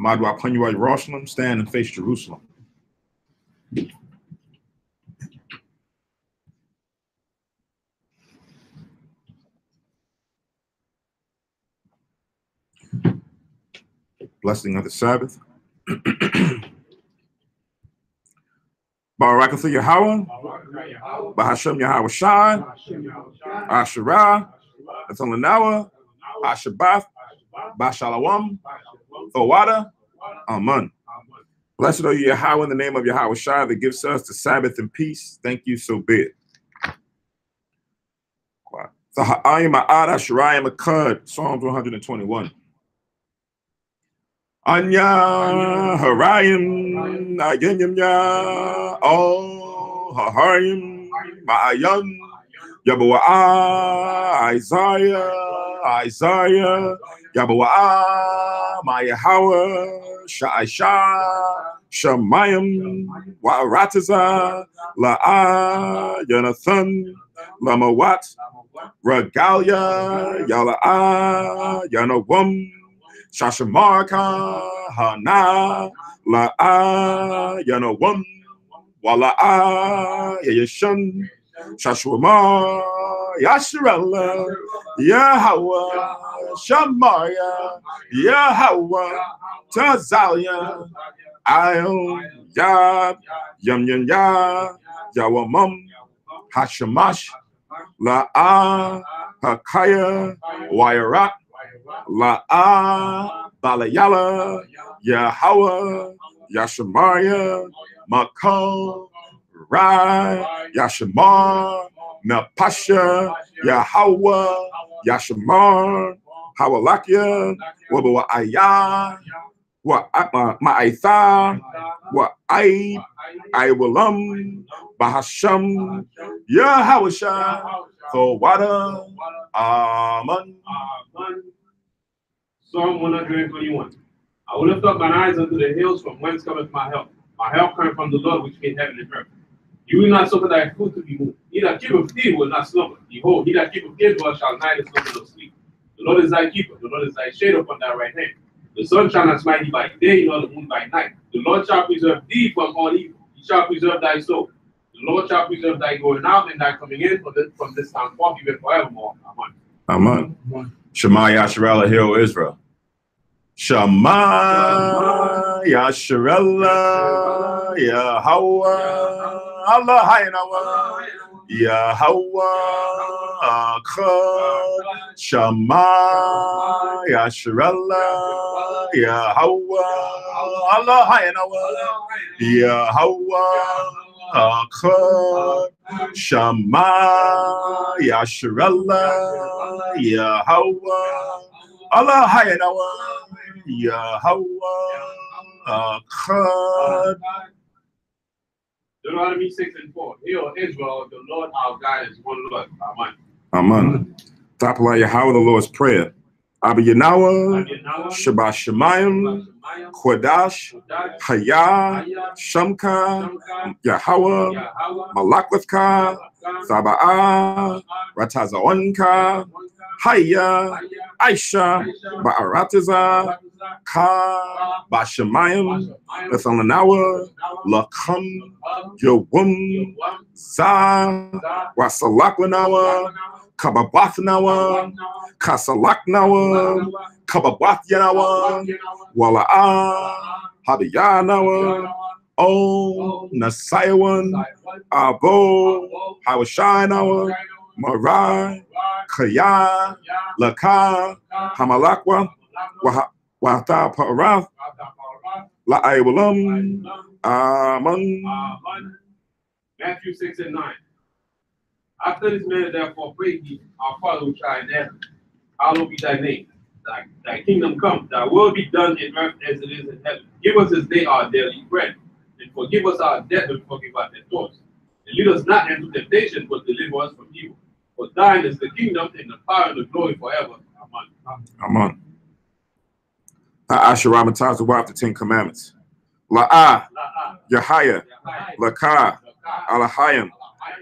Madwa Panua Jerusalem, stand and face Jerusalem. Blessing of the Sabbath. Barakatha Yahweh, Bahashem Yahweh Shai, Asherah, Athalanawa, Ashabath, Bashalawam, Thawada, Aman. Blessed are you, Yahweh, in the name of Yahweh Shai, that gives us the Sabbath and peace. Thank you, so be it. Saha'ayim Ma'ad Asherayim Akkad, Psalms 121. Anya Harayim Ayanyam Ya Oh Harayim Ma'ayan Yabawa Isaiah Yabawa Mayahawa Sha'isha Shamayim Wa'arataza La'a Yanathan Lamawat Regalia Yala'a Yanawam Shashamarka Hana La'a Yanawam Wala'a Yashan Shashwama Yashrala Yahweh Shamaya Yahweh Tazalia Ayom Yab Yam Yam Ya Yawamam Hashamash La'a Hakaya Wairak La'a Balayala Yahweh Yashamaya Makal Rai Yashamar Napasha Yahweh Yashamar Hawalakia Wabawa Ayah Ma'aitha Iwalam Bahasham Yahawasha Thawada Aman. Psalm 121. I will lift up mine eyes unto the hills, from whence cometh my help. My help cometh from the Lord, which made heaven and earth. You will not suffer thy foot to be moved. He that keepeth thee will not slumber. Behold, he that keepeth Israel shall neither slumber nor sleep. The Lord is thy keeper. The Lord is thy shade upon thy right hand. The sun shall not smite thee by day, nor the moon by night. The Lord shall preserve thee from all evil. He shall preserve thy soul. The Lord shall preserve thy going out and thy coming in from this time forth, even forevermore. Amen. Amen. Shema Yasharella, hear, O Israel. Shema Yasharella, Yahweh, Allah Haynawa, Yahweh, Akkad, Shema Yasharella, Yahweh, Allah Haynawa, Yahweh, Akkad, Shema Yasharella, Yahweh, Allah Haynawa, Yahweh, Akkad. Deuteronomy 6:4. Hear, O Israel, the Lord our God is one Lord. Amen. Amen. Tapala Yahweh, the Lord's Prayer. Abba Yanawa, Shabbat Shemayim, Kodash, Hayah, Shamka, Yahweh, Malakwithka, Zaba'ah, Ratazawanka, Haya, Aisha, Ba'aratiza, Ka, Bashamayim, Nathalanawa, Lakam, Yawum, Za, Wasalakwanawa, Kababathnawa, Kasalaknawa, Kababathanawa, Wala'a, Hadiyanawa, O Nasayawan, Abo, Hawashinawa, Marai, Kaya, Laka, Hamalakwa, Wahta Parath, La'aywalam, Aman. Matthew 6:9. After this manner, therefore, pray ye, our Father which art in heaven, hallowed be thy name. Thy kingdom come, thy will be done in earth as it is in heaven. Give us this day our daily bread, and forgive us our debt, and forgive our debtors. And lead us not into temptation, but deliver us from evil. For thine is the kingdom, and the power, and the glory forever. Amen. Amen. Asherah Mataz, the wife of the 10 Commandments. La'ah, Yahaya, Lakah, Alahayim,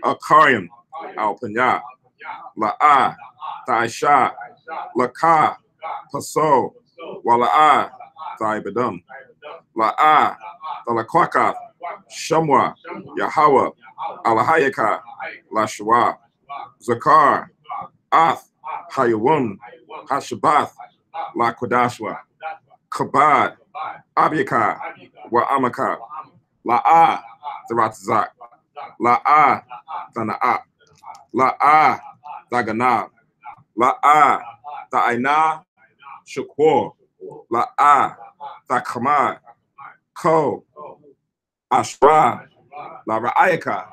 Akariam, Al-Panya, La'ah, Taisha, Lakah, Paso, Wala'ah, Thaibadum, La'a, Thalakwaka, Shamwa, Yahweh, Alahayaka, Lashua, Zakar, Ath, Hayawun, Hashabath, Laquadashwa, Kabad, Abiaka, Wa'amaka, La'a, Tharatzak, La'a, Thana'a, La'a, Daganab, La'a, Ta'ina, Shakur, La'a, Thakamad, Ko, Ashra, La Ra'ayaka,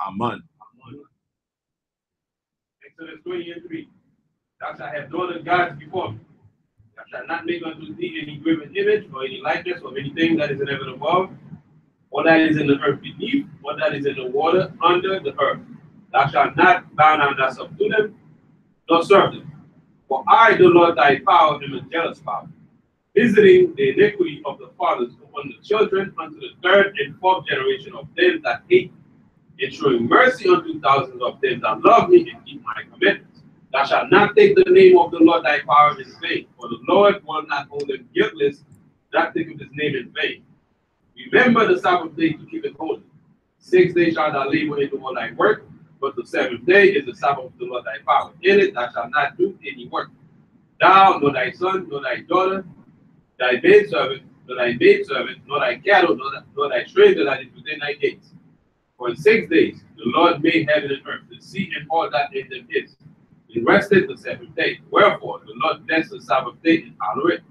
Aman. Exodus 20:3. Thou shalt have no other gods before me. Thou shalt not make unto thee any graven image or any likeness of anything that is in heaven above, or that is in the earth beneath, or that is in the water under the earth. Thou shalt not bow down thyself to them, nor serve them. For I, the Lord thy power, am a jealous power, visiting the iniquity of the fathers upon the children unto the third and fourth generation of them that hate me, and showing mercy unto thousands of them that love me and keep my commandments. Thou shalt not take the name of the Lord thy power in vain, for the Lord will not hold them guiltless that think of his name in vain. Remember the Sabbath day to keep it holy. 6 days shalt thou labor and do all thy work, but the seventh day is the Sabbath of the Lord thy power. In it thou shalt not do any work. Thou, nor thy son, nor thy daughter, thy maidservant, nor thy cattle, nor thy stranger that is within thy gates. For in 6 days the Lord made heaven and earth, the sea and all that in them is. He rested the seventh day. Wherefore the Lord blessed the Sabbath day and honored it.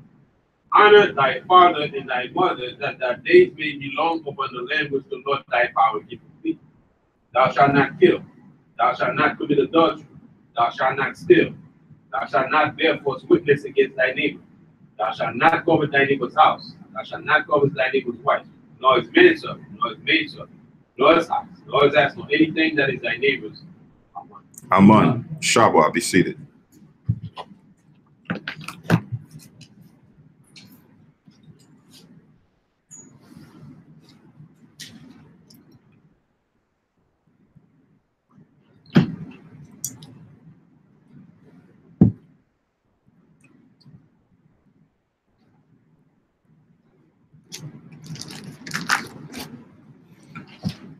Honor thy father and thy mother, that thy days may be long upon the land which the Lord thy power giveth thee. Thou shalt not kill. Thou shalt not commit adultery. Thou shalt not steal. Thou shalt not bear false witness against thy neighbor. Thou shalt not covet thy neighbor's house. Thou shalt not covet thy neighbor's wife, nor his manservant, nor his maidservant, nor his house, nor his ass, nor anything that is thy neighbor's. Aman. Shabbat, be seated.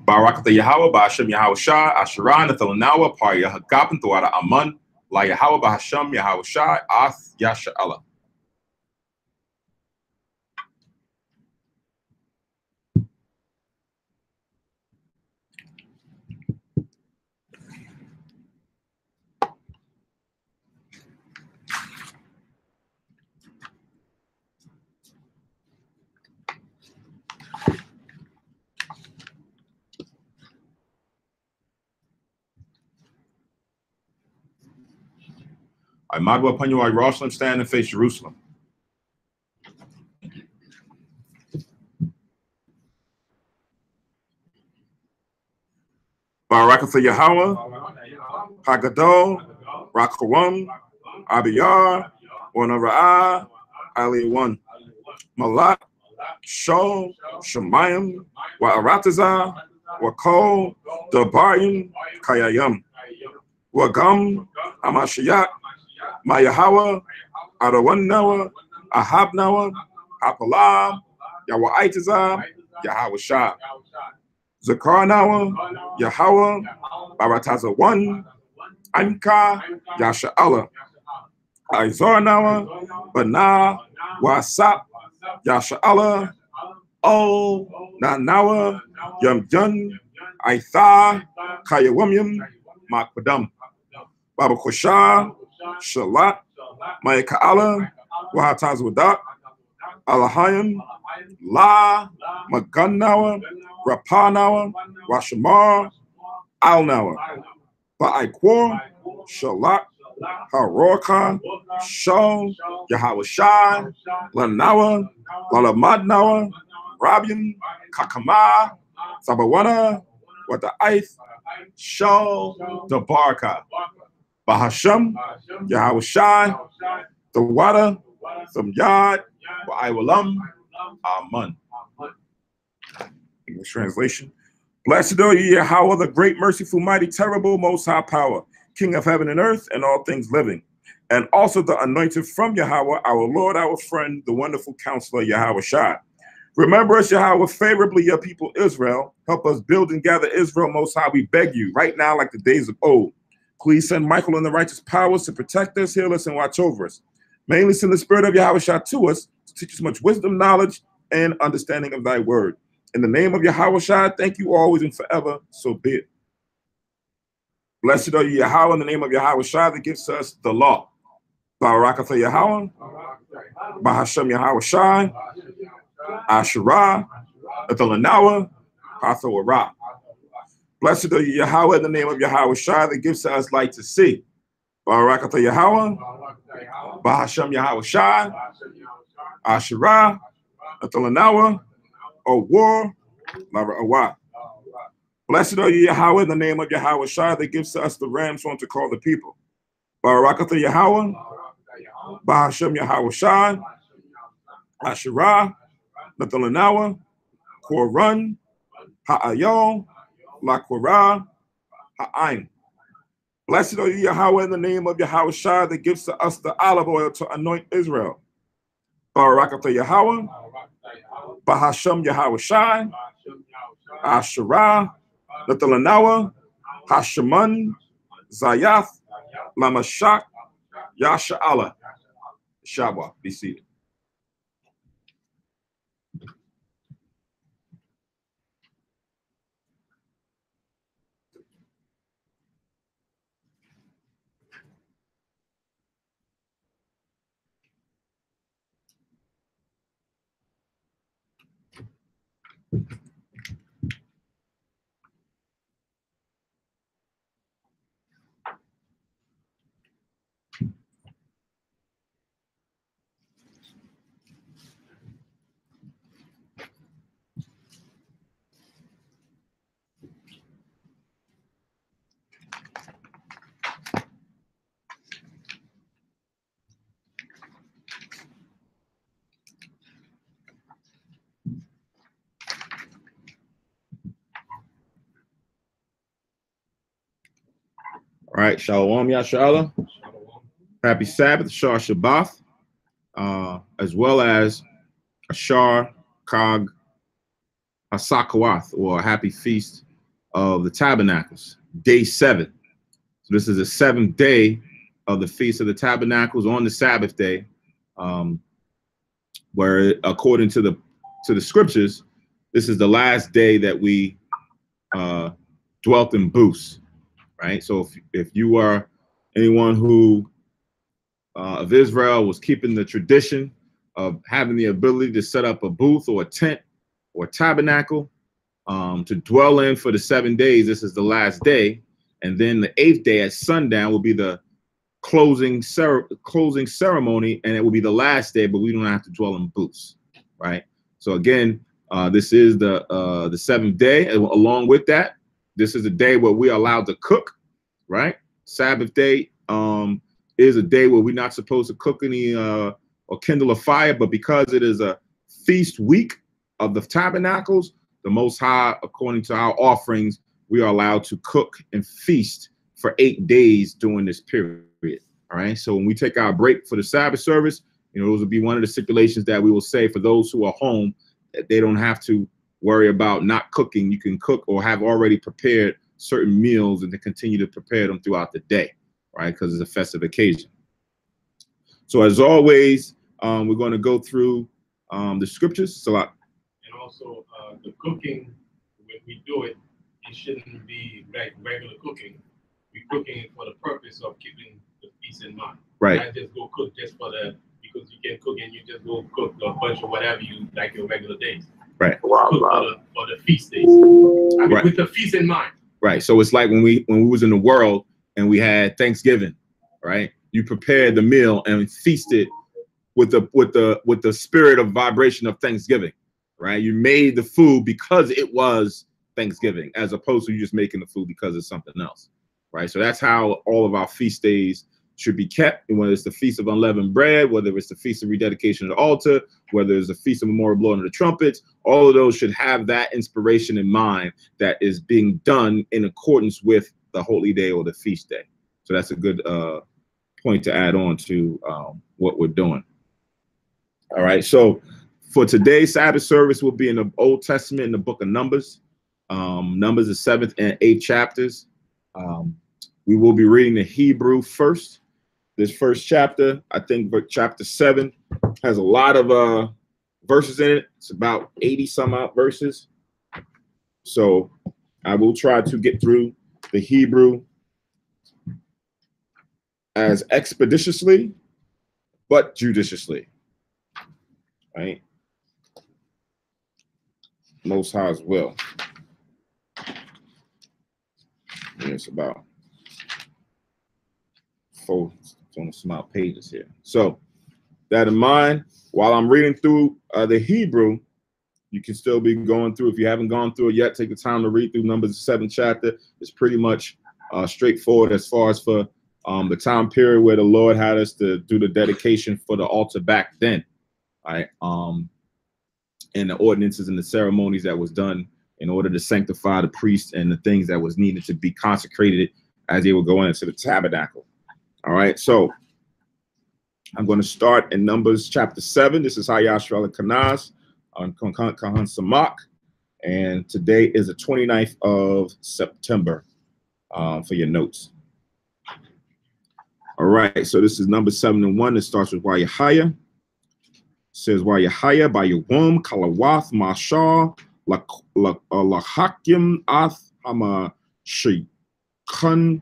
Barakatha Yahweh, Ba'ashem Yahweh Shai, Asherah, Nathalanawa, Par Yahagapin, Thawada Aman, La Yahweh, Ba'ashem Yahweh Shai, Ath Yasha'ala. I might well upon you, I Jerusalem, stand and face Jerusalem. Barakatha Yahweh, Hagadol, Rakawam, Abiyar, Wanara'ah, Ali 1, Malak, Shol, Shemayim, Wa'aratazah, Wakol, Dabayim, Kayayam, Wagam, Amashiach, Mayahawa, Adawan Noah, Ahab Noah, Apalam, Yahweh Yahweh Shah, Zakar Noah, Yahweh, Barataza 1, Anka, Yasha'Allah, Izar Noah, Banah, Wasap, Yasha'Allah, O, Nanawa, Yum Yun, Aitha, Kayawamyam, Makwadam, Baba Koshah, Shalat, Mayaka'ala, Wahataz Wadak, Alahayim, La, Maganawa, Rapanawa, Washamar, Alnawa, Ba'aikwar, Shalat, Haroka, Shol, Yahweh Shai, Lanawa, Lalamadnawa, Rabian, Kakama, Sabawana, Wata'aith, Shol, Dabarka, Bahasham, Yahweh Shai, the water, some Yad, Wa'iwalam, Aman. English translation. Blessed are you, Yahweh, the great, merciful, mighty, terrible, most high power, King of heaven and earth and all things living. and also the anointed from Yahweh, our Lord, our friend, the wonderful counselor, Yahweh Shai. Remember us, Yahweh, favorably, your people Israel. Help us build and gather Israel, Most High, we beg you, right now like the days of old. Please send Michael and the righteous powers to protect us, heal us, and watch over us. Mainly send the spirit of Yahweh Shai to us to teach us much wisdom, knowledge, and understanding of thy word. In the name of Yahweh Shai, thank you always and forever, so be it. Blessed are you, Yahweh, in the name of Yahweh Shai that gives us the law. Barakatha Yahweh, Bahashem Yahweh Shai, Asherah, Athalanawa, Hathawara. Blessed are you, Yahweh, in the name of Yahweh Shai that gives to us light to see. Barakatha Yahweh, Bahashem Yahweh Shai, Asherah, Athalanawa, War, Lara Awa. Blessed are you, Yahweh, in the name of Yahweh Shai that gives to us the ram's horn to call the people. Barakatha Yahweh, Bahashem Yahweh Shai, Asherah, Nathalanawa, Korun, Ha'ayol, Lakwara, Ha'ain. Blessed are you, Yahweh, in the name of Yahweh Shai that gives to us the olive oil to anoint Israel. Barakatha Yahweh, Bahashem Yahweh Shai, Asherah, Nathalanawa, Hasheman, Zayath, Lamashak, Yasha Allah. Shabbat, be seated. All right, Shalom, Yashala. Happy Sabbath, Shar Shabbath, as well as Ashar Kag Hasakawath, or Happy Feast of the Tabernacles, day 7. So this is the 7th day of the Feast of the Tabernacles on the Sabbath day, where according to the scriptures, this is the last day that we dwelt in booths. Right, so if you are anyone who of Israel was keeping the tradition of having the ability to set up a booth or a tent or tabernacle to dwell in for the 7 days, this is the last day, and then the 8th day at sundown will be the closing ceremony, and it will be the last day, but we don't have to dwell in booths. Right, so again, this is the 7th day, and along with that, this is a day where we are allowed to cook, right? Sabbath day is a day where we're not supposed to cook any or kindle a fire, but because it is a feast week of the tabernacles, the Most High, according to our offerings, we are allowed to cook and feast for 8 days during this period. All right. So when we take our break for the Sabbath service, you know, those will be one of the stipulations that we will say for those who are home, that they don't have to worry about not cooking. You can cook or have already prepared certain meals and to continue to prepare them throughout the day, right? Because it's a festive occasion. So as always, we're going to go through the scriptures. So and also the cooking, when we do it, it shouldn't be like regular cooking. We're cooking it for the purpose of keeping the feast in mind. Right. Not just go cook just for because you can cook and you just go cook a bunch of whatever you like your regular days. Right. Wow. For the feast days. I mean, right. With the feast in mind. Right. So it's like when we was in the world and we had Thanksgiving, right? You prepared the meal and feasted with the spirit of vibration of Thanksgiving, right? You made the food because it was Thanksgiving, as opposed to you just making the food because it's something else, right? So that's how all of our feast days should be kept. And whether it's the Feast of Unleavened Bread, whether it's the Feast of Rededication of the Altar, whether it's the Feast of Memorial Blowing of the Trumpets, all of those should have that inspiration in mind that is being done in accordance with the holy day or the feast day. So that's a good point to add on to what we're doing. All right. So for today's Sabbath service, we'll be in the Old Testament in the book of Numbers. Numbers, the 7th and 8th chapters. We will be reading the Hebrew first. This first chapter, I think chapter 7 has a lot of verses in it. It's about 80 some odd verses. So I will try to get through the Hebrew as expeditiously, but judiciously. Right? Most High as well. And it's about 4 some pages here. So that in mind, while I'm reading through the Hebrew, you can still be going through. If you haven't gone through it yet, take the time to read through Numbers 7th chapter. It's pretty much straightforward as far as for the time period where the Lord had us to do the dedication for the altar back then. Right? And the ordinances and the ceremonies that was done in order to sanctify the priests and the things that was needed to be consecrated as they were going into the tabernacle. All right, so I'm going to start in Numbers chapter 7. This is Hayashra Kanaz on Kahan Samak, and today is the 29th of September for your notes. All right, so this is Numbers 7 and 1. It starts with Wayahaya. Says Wayahaya by Yawum Kalawath Mashar Lahakim Ath Hama Shikun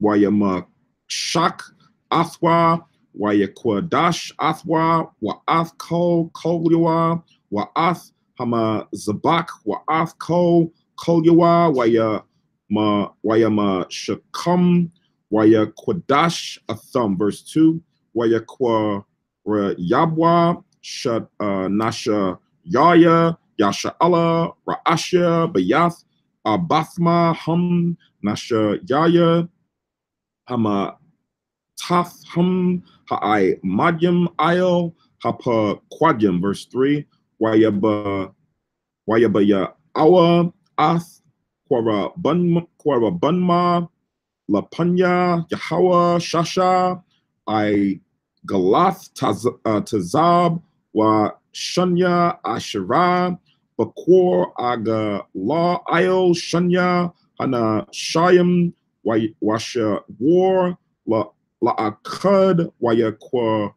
Wayama Shak Athwa Wayakwadash Athwa Wa'ath Ko Kolyawa Wa'ath Hama Zabak Wa'ath Ko Kolyawa Wayama Shakum Wayakwadash Athum. Verse 2. Wayakwa Yabwa Shat Nasha Yaya Yasha Allah Ra'asha Bayath Abathma Hum Nasha Yaya Hama Tath Hum Ha'ai Madyam Ayel Hapa Quadyam. Verse 3. Wayaba Ya Awa Ath Quara Bunma Lapanya Yahawa Shasha I Galath Tazab wa Shunya Ashira Bakur Aga La Io Shunya Hana Shayam Washa War La Akud Wayakwa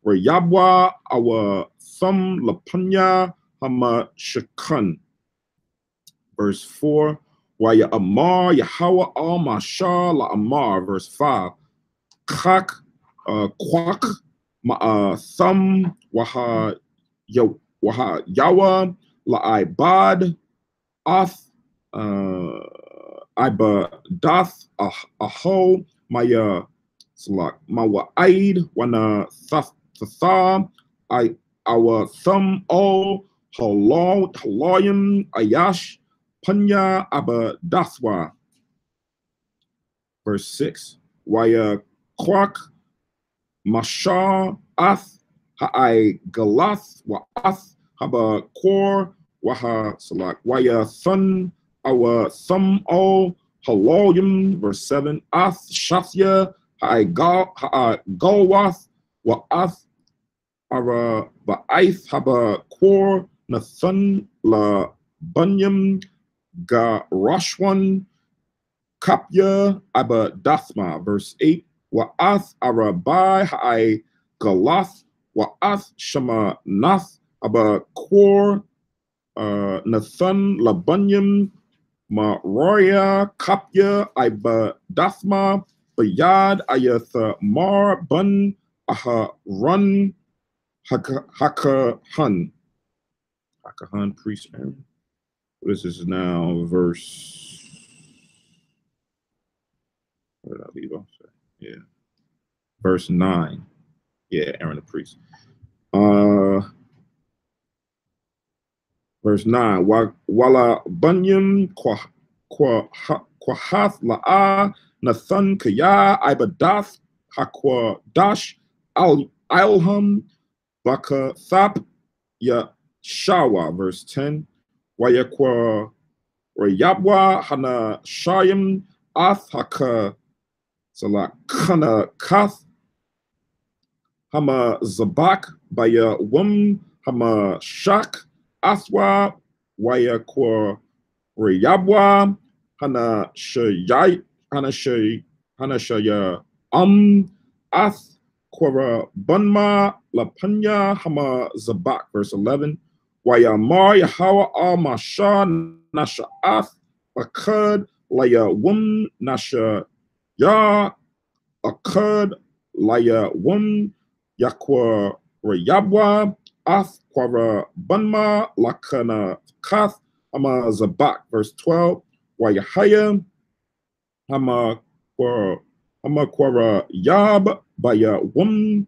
Rayabwa Awa Thum Lapanya Hama Shakun. Verse 4. Waya Amar Yahawa Al Mashar La Amar. Verse 5. Kak Kwak Thum Waha Yawa La Ibad Ath Iba Dath Aho Maya Salak Mawa Aid Wana Thatha I our Thum O Haloyim Ayash Panya Aba Dathwa. Verse 6. Waya Kwak Mashar Ath Ha'ai Galath Wa'ath Haba Kor Waha Salak Waya Thun Awa Thum O Haloyim. Verse 7. Ath Shathya Ha'ai Galwath Wa'ath Ara Ba'aith Haba Kor Nathun La Bunyam Ga Rashwan Kapya Aba Dathma. Verse 8. Wa'ath Arabai Ha'ai Galath Wa'ath Shama Nath Aba Kor Nathan Labunyam Maroya Kapya Iba Dathma Bayad Ayatha Mar Bun Aha Run Hakahan priest Aaron. This is now verse. Where did I leave off? Yeah. Verse 9. Yeah, Aaron the priest. Verse 9. Wala bunyam kwahath la'a nathan kaya ibadath hakwa dash ilham baka thap ya shawa. Verse 10. Wayakwa rayabwa hana shayim ath haka Salak Kana Kath, Hama Zabak, Baya Wum, Hama Shak, Athwa, Waya Kwa Rayabwa, Hana Shayai, Hana Shaya, Ath, Quara Bunma, Lapanya, Hama Zabak, verse 11. Wayamar Yahawa Al Masha, Nasha Ath, Akad, Laya Wum, Nasha Ya, Akad, Laya Wum, Yakwa Rayabwa, Ath, Quara Bunma, Lakana Kath, Hama Zabak, verse 12. Wayahaya, Hama Quara Yab, Baya Wum,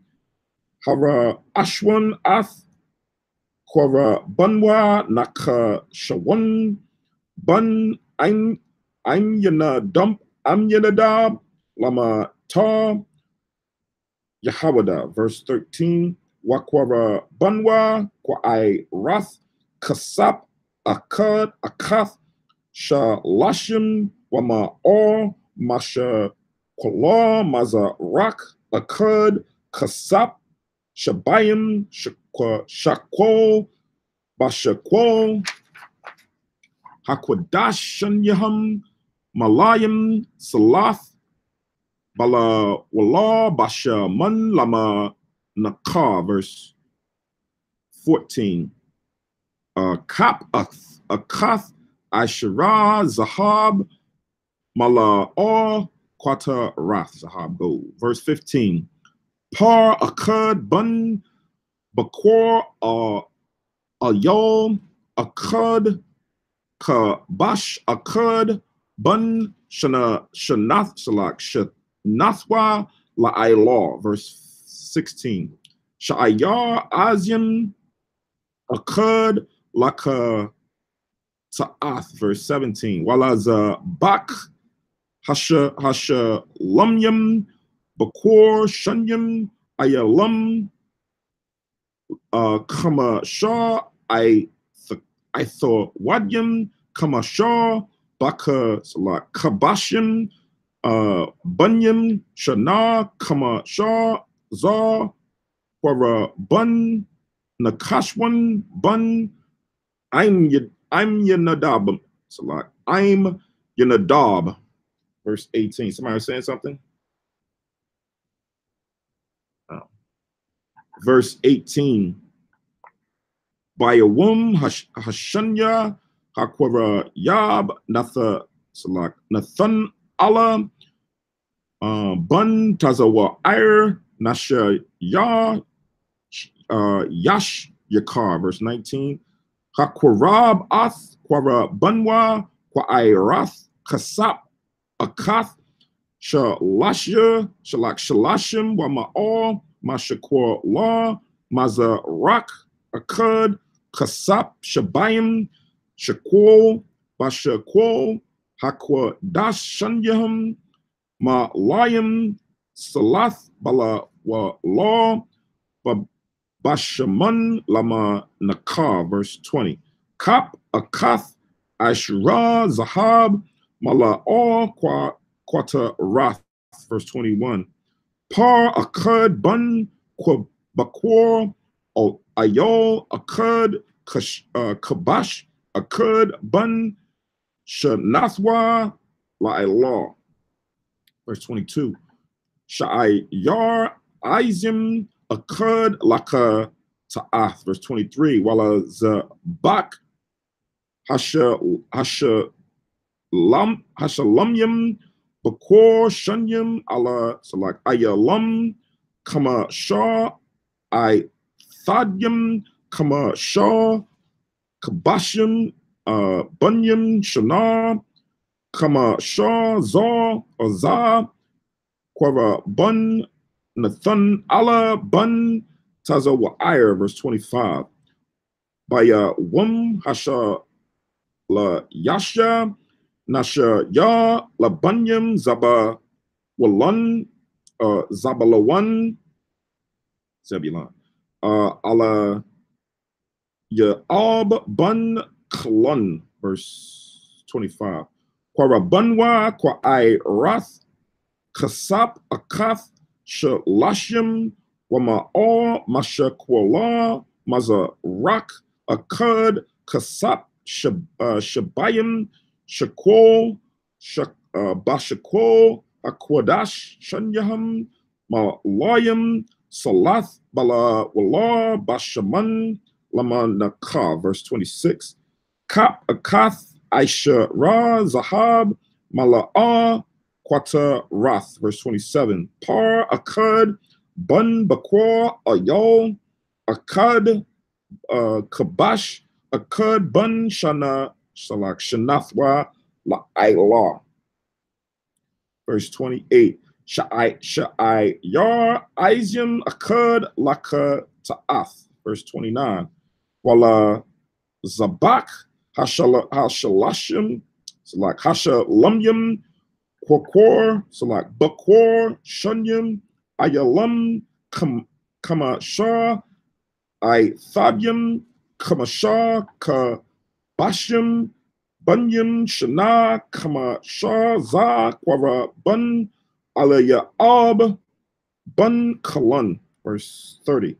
Hara Ashwan, Ath, Quara Bunwa, Naka Shawan, Bun, I'm Yana Dump, I'm Yana Dab, Lama Ta, Yahawada, verse 13. Wakwara Bunwa, Kwai Rath, Kasap, Akad, Akath, Shalashim, Wama Or, Masha Kola, Maza Rak, Akad, Kasap, Shabayim, Shakwol, Bashakwol, Hakwadash Yaham, Malayim, Salath, Bala Wala, Basha Man, Lama Nakar, verse 14. Kap Akath, Ashara, Zahab, Mala Or, Quata Rath, Zahab Go. Verse 15. Par Akad, Bun, Bakwar, Ayol, Akad, Kabash, Akad, Bun, Shanath, Salak, Shanathwa, La'aylaw, verse 16. Sha'ayar, Azim, Akad, Laka, Ta'ath, verse 17. Walaza, Bak, Hasha, Lumyam, Bakwar, Shunyam, Ayalam, Kama Shah, I thought Wadyam, Kama Shah, Baka Salak Kabashim, Bunyam, Shana, Kama Shah, Zar, Quara Bun, Nakashwan, Bun, I'm Yanadab, Salak, I'm Yanadab, verse 18. Somebody was saying something? Oh. Verse 18. By a womb, Hashanya, Hakwara Yab, Nathan Allah, Bun Tazawa Ire, Nasha Ya, Yash Yakar, verse 19. Hakwarab Ath, Quara Bunwa, Kwairath, Kasap, Akath, Shalashya, Shalashim, Wama'al, Mashakwa Law, Mazarak, Akad, Kasap, Shabayim, Shakwol, Bashakwol, Hakwa Dashanyaham, Malayim, Salath, Bala wa Law, Bashaman, Lama Nakar, verse 20. Kap, Akath, Ashra, Zahab, Mala'or, Quata Rath, verse 21. Par, Akad, Bun, Bakwar, Ayol, Akad, Kabash, Akad, Bun, Shanathwa, La'illah. Verse 22. Sha'ayar, Izim, Akad, Laka, Ta'ath. Verse 23. Wala Zabak, Hashalamyam, Bakor, Shunyam, Allah, Salak, Ayalam, Kama Shah, I Thadyam, Kama Shah, Kabashim, Bunyam, Shana, Kama Shah, Zar, Azar, Quara Bun, Nathan Allah, Bun, Tazawa Ire, verse 25. By Wum, Hasha, La Yasha, Nasha Ya, La Bunyam, Zaba, Walun, Zabalawan, Zebulon, Allah, Ya'ab, Bun, Klun, verse 25. Quara Bunwa, Quai Rath, Kasap Akath Shalashim Wama'or Mashakwala Mazarak Akud Kasap Shabayim Shakwol Bashakwol Akwadash Shanyaham Malayam Salath Bala Wala Bashaman Lama Naka, verse 26. Kap Akath Aisha Ra Zahab Mala'ah Quata Rath, verse 27. Par Akad Bun Bakwa Ayol Akad Kabash Akad Bun Shana Shalak Shanathwa La'aylah, verse 28. Sha'ai Yar Izium Akad Laka Ta'ath, verse 29. Wala Zabak Hashalashim, so like Hashalamyam Quakor, so like Bakor, Shunyam, Ayalam, Kama Shah, I Thabyam, Kama Shah, Ka Bashim, Bunyam, Shana, Kama Shah, Za, Quara, Bun, Alaya Ab, Bun Kalan, verse 30.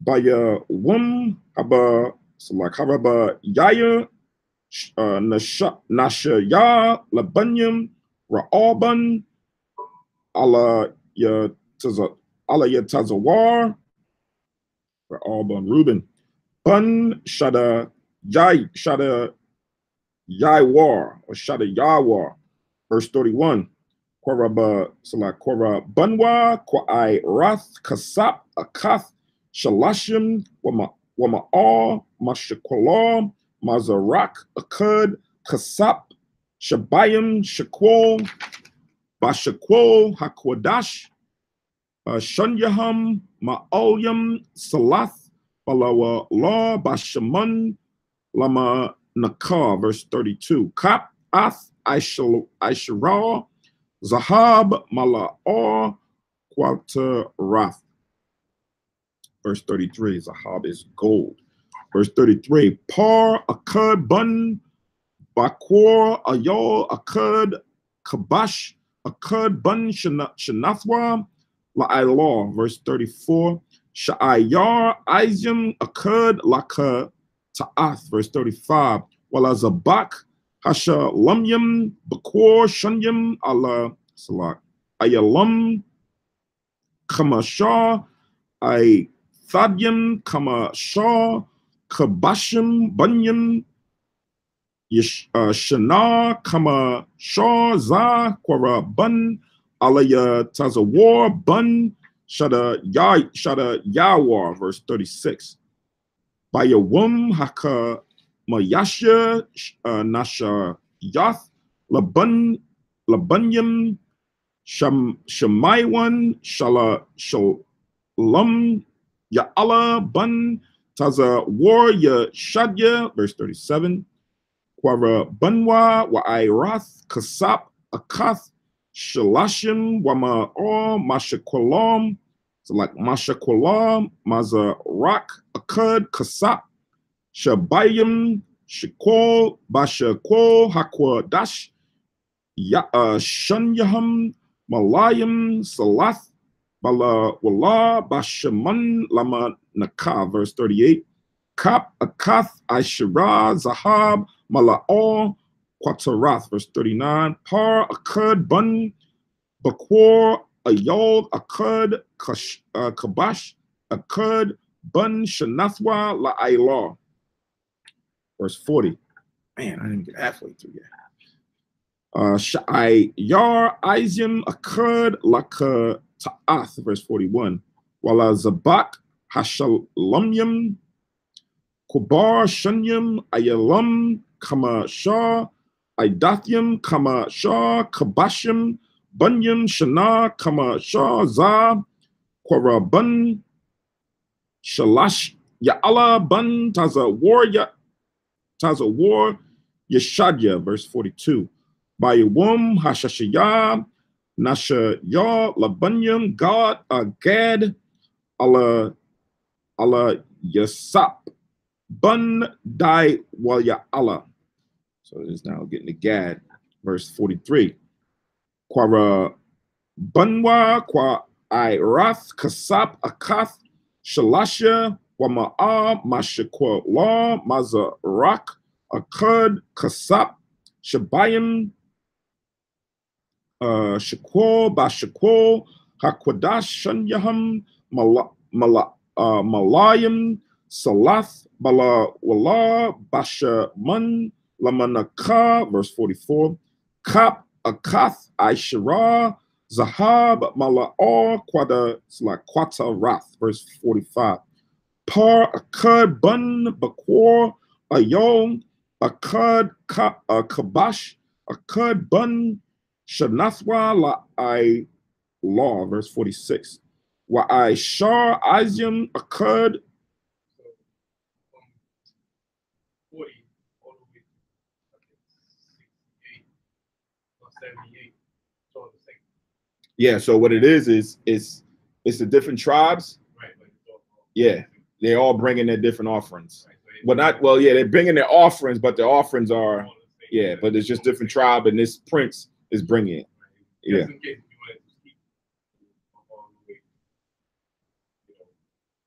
Baya Wum, Haba, so like Haraba Yaya, Nasha Ya, Labunyam, Ra'aban, Ala Yatazawar, Ra'aban Reuben, Bun Shada Yaywar, or Shada Yawar, verse 31. Koraba, so like Kora Bunwa, Kwai Rath, Kasap, Akath, Shalashim, Wama'ah, Mashakolam, Mazarak, Akud, Kasap, Shabayim, Shakwol, Bashakwol, Hakwadash, Shunyaham, Ma'olyam, Salath, Balawa Law, Bashaman, Lama Nakar, verse 32. Kap, Ath, Aishara, Zahab, Mala'or, Quata Rath. Verse 33, Zahab is gold. Verse 33, Par, Akud, Bun, Bakor, Ayol, Akud, Kabash, Akud, Bun, Shanathwa, La'aylah. Verse 34, Sha'ayar, Izium, Akud, Laka, Ta'ath. Verse 35, Walazabak, Hasha Lumyam, Bakor, Shunyam, Allah, Salak, Ayalam, Kamashah, I Thadyam, Kamashah, Kabashim, Bunyam, Shana, Kamashah, Za, Quara, Bun, Alaya Tazawar, Bun, Shada Yawar, verse 36. Bayawum, Haka, Mayasha, Nasha Yath, Labunyam, Shamaywan, Shalom, Ya'ala, Bun, Taza War, Shadya, verse 37. Quara Bunwa, Wa'irath, Kasap, Akath, Shalashim, Wama'or, Mashakolam, so like Mashakolam, Mazarak, Akud, Kasap, Shabayim, Shakol, Bashakol, Hakwadash, Shunyaham, Malayam, Salath, Bala Wala, Bashaman, Lama Naka, verse 38. Kap, Akath, Aishara, Zahab, Mala'or, Quatarath, verse 39. Par, Akud, Bun, Bakor, Ayol, Akud, Kabash, Akud, Bun, Shanathwa, La'aylah. Verse 40. Man, I didn't get halfway through yet. Sha'ai Yar, Izium, Akud, Laka, Ta'ath, verse 41. Wala Zabak, Hashalomyam, Kubar, Shunyam, Ayalam, Kama Shah, Idathium, Kama Shah, Kabashim, Bunyam, Shana, Kama Shah, Za, Quara Bun, Shalash, Ya'ala, Bun, Taza War, Yeshadya, verse 42. Bayawum, Hashashaya, Nasha Ya, Labunyam, God, Gad, Allah Yasap, Bun, Dai, Wal Ya'ala. So it is now getting to Gad, verse 43. Quara Bunwa, Qua I Rath, Kasap, Akath, Shalasha, Wama'a, Mashakwa Law, Maza Rak, Akud, Kasap, Shabayim, Shakwal, Bashakwal, Hakwadash, Shanyaham, Malayam, Salath, Bala Wala, Basha Man, Lamanaka, verse 44, Kap, Akath, Aishara, Zahab, Mala'or, Quata Rath, verse 45. Par, Akud, Bun, Bakwar, Ayom, Akud, Kabash, Akud, Bun, Shanathwa, La'ai, Law, verse 46. Wa'ai Shar, Azium, Akud. So from 40 all the way to 68 or 78. So the same. Yeah, so what it is it's the different tribes. Right, but it's all Yeah, they're all bringing their different offerings. right. Well, not well, yeah, they're bringing their offerings, but their offerings are all the same. yeah, but it's just different tribe, and this prince is bringing it. Yeah. Just in case you wanted to keep all the way,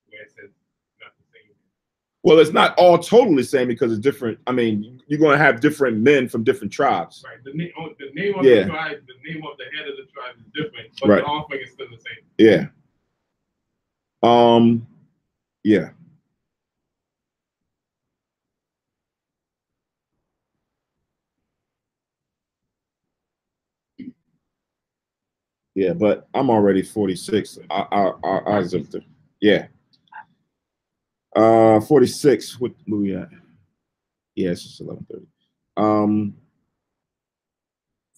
where it says not the same. Well, it's not all totally the same because it's different. I mean, you're going to have different men from different tribes. Right. The name of the tribe, the name of the head of the tribe is different, but Right. the offering is still the same. Yeah. Yeah. Yeah, but I'm already 46. I zipped it. Yeah. 46. What we at? Yeah, it's just 11:30.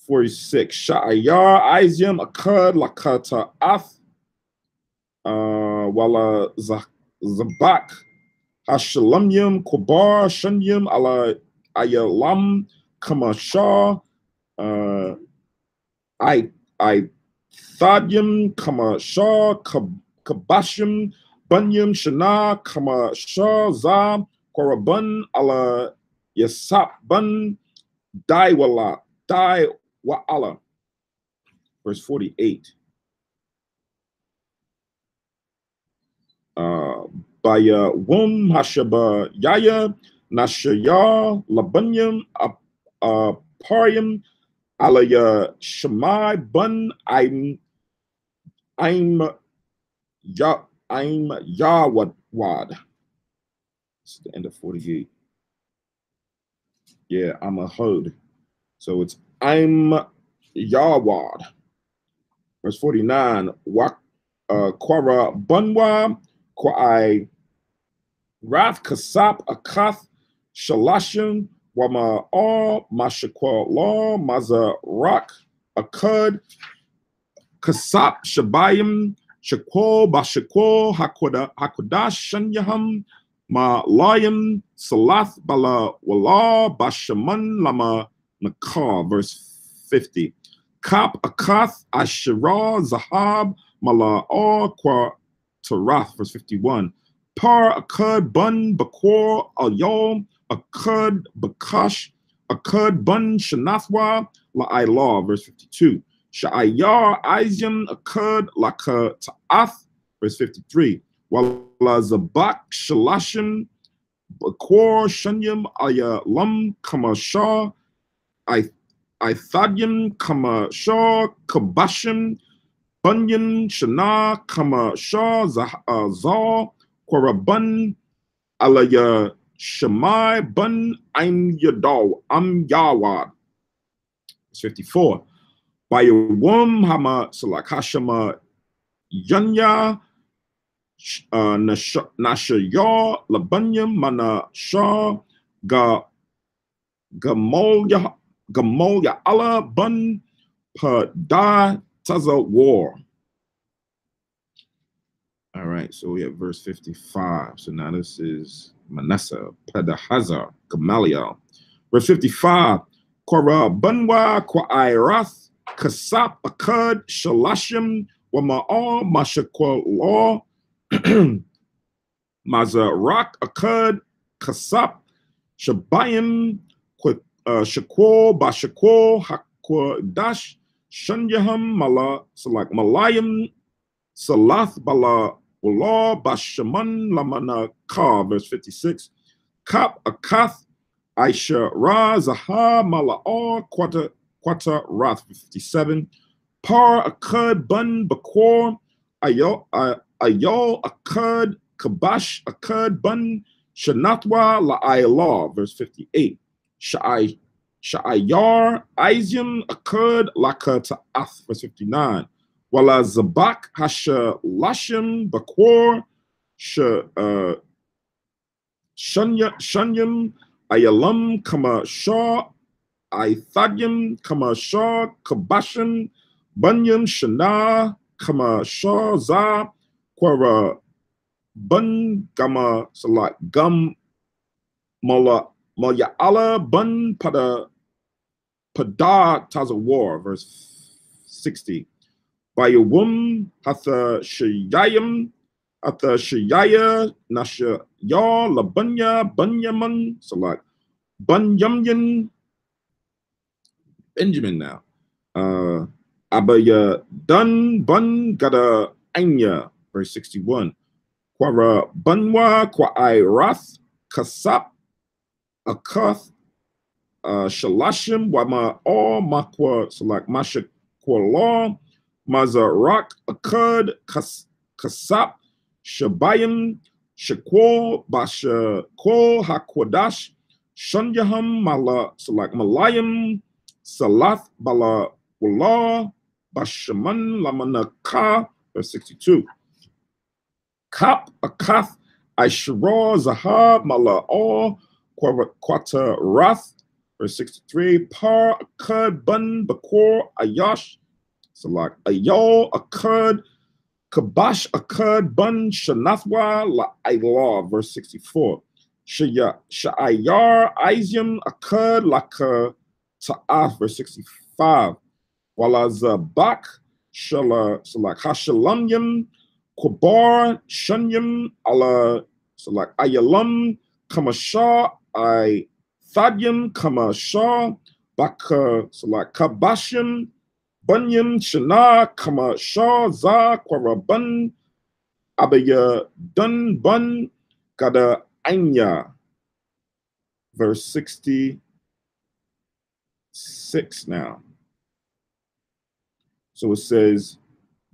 46. Sha'ayar, Izium, Akad, Lakata, Ath, Wala Zabak, Hashalamyum, Kobar, Shanyum, Ala Ayalam, Kamashah, I Thadium, Kamashah, Kabashim, Bunyum, Shana, Kamashah, Zab, Korabun, Ala Yasap Bun, Daiwala, Daiwa'ala. Verse 48. Baya Wum Hashaba Yaya Nashaya Labunyam Parium Alaya Shemai Bun I'm Yawad. This is the end of 48. Yeah, I'm a hod. So it's I'm Yawad. Verse 49. Quara Bunwa Kwai Rath Kasap Akath Shalashim Wama All Mashakwa Law Maza Rak Akud Kasap Shabayim Shakwal Bashakwal Hakodash Shanyaham Ma Layim Salath Bala Wala Bashaman Lama Nakar, verse 50. Kap Akath Ashira Zahab Mala Or Kwa Tarath, verse 51. Par Akud Bun Bakor Ayom Akud Bakash Akud Bun Shanathwa La'ai, verse 52. Sha'ayar Izium Akud Laka Ta'ath, verse 53. Wala Zabak Shalashim Bakor Shanyam Aya Lam Kamashah Ithadium Kamashah Kabashim Bunyan Shana Kamashah Zal Korabun Alaya Shemai Bun I'm Yawad. 54. By a womb Hama Salakashama Yanya Nashaya Labunyam Mana Shah Gamolya Allah Bun Pada Taza War. All right, so we have verse 55. So now this is Manasseh, Pedahazar, Gamaliel. Verse 55. Korah Bunwa, Kwa'irath, Kasap, Akud, Shalashim, Wama'al, Mashakwa Law, Mazarak, Akud, Kasap, Shabayim, Shakwal, Bashakwal, Hakwadash, Shunyaham Mala, Salak Malayam, Salath Bala, Wala, Bashaman Lamana Ka, verse 56. Kap Akath, Aisha Ra, Zaha, Mala'ar, Quata Rath, 57. Par Akkad Bun Bakor, Ayol Akkad Kabash Akkad Bun Shanatwa La'aylah, verse 58. Sha'ayar Izium Akkad Laka Ta'ath, verse 59. Wala Zabak Hasha Lashim Bakor Shunyam Ayalam Kama Shah Aithadyam Kama Shah Kabashim Bunyam Shana Kama Shah Za Quara Bun Gama Salat Gum Malya Allah Bun Pada Tazawar, verse 60. Bayawum Hatha Shayayam Hatha Shayaya Nasha Ya Labunya Bunyaman Salat Bunyamyan Benjamin now. Abaya Dun Bun Gada Anya, verse 61. Quara Bunwa Quai Rath Kasap Akath Shalashim Wama All Makwa Salak Masha Kwala Mazarak Akkad Kasap Shabayim Shakwal Basha Kwal Hakwadash Shunyaham Mala Salak Malayam Salath Bala Wala Bashaman Lamanaka, verse 62. Kap Akath Aishra Zahab Mala'ar Quata Rath, verse 63. Par Akkad Bun Bakor Ayash Salak Ayol Akkad Kabash Akkad Bun Shanathwa La'aylah, verse 64. Sha'ayar Izium Akkad Laka Ta'af, verse 65. Wala Zabak Shala Salak Hashalamyam Kubar Shunyam Allah Salak Ayalam Kamasha I Thadyam Kamasha Baka Salak Kabashim Bunyam Shana Kamasha Za Kwaraban Abaya Dun Bun Gada Anya, verse 66 now. So it says,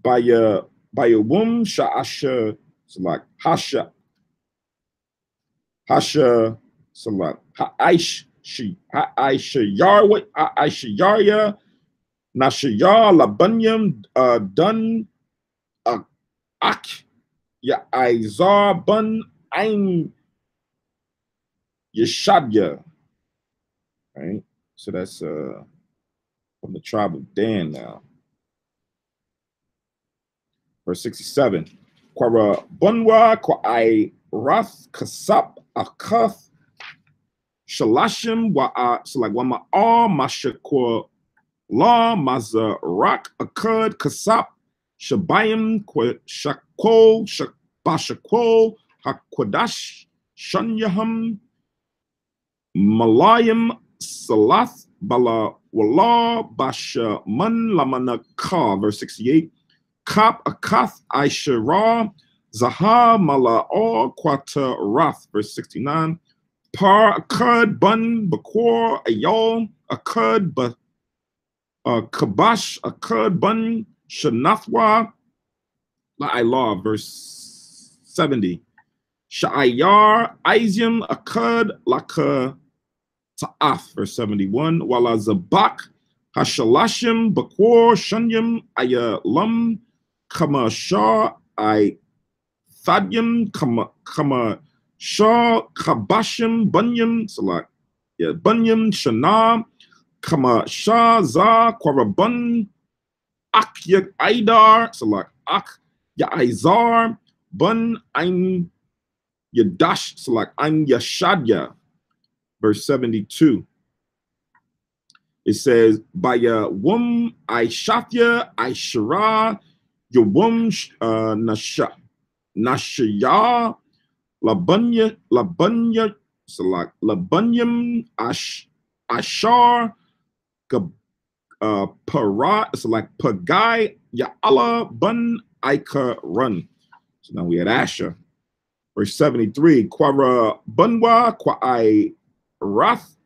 by a womb sha'asha salak hasha salak ha'aish yarya nashaya labanyam dun ak ya aizar bun ain yeshadya. Right? So that's from the tribe of Dan now. Verse 67. Quara bunwa quai rath kasap akath shalashim wama mashakwa la maza rak akad kasap shabayim shakol bashakol hakwadash shunyaham malayim salath bala wala basha man lamanaka, verse 68. Kap Akath Aishara Zaha Mala'ar Quata Rath, verse 69. Par Akkad Bun Bakor Ayol Akkad Kabash Akkad Bun Shanathwa La'aylah, verse 70. Sha'ayar Izium Akkad Laka Ta'af, verse 71. Wala Zabak Hashalashim Bakor Shunyam Ayalam Kama Shah I Thadyam Kama Shah Kabashim Bunyam Salak Bunyam Shana Kama Shah Za Quarabun Ak Yak Aidar Salak Ak Ya Aizar Bun Ein Yadash Salak Ein Yashadya, verse 72. It says, by a wom I shatya I shara your wom nashaya labunya salak labunyam ashar Para, so like Pagai Ya'ala Bun Ika Run. So now we had Asher. Verse 73, Quara Bunwa Kwai Rath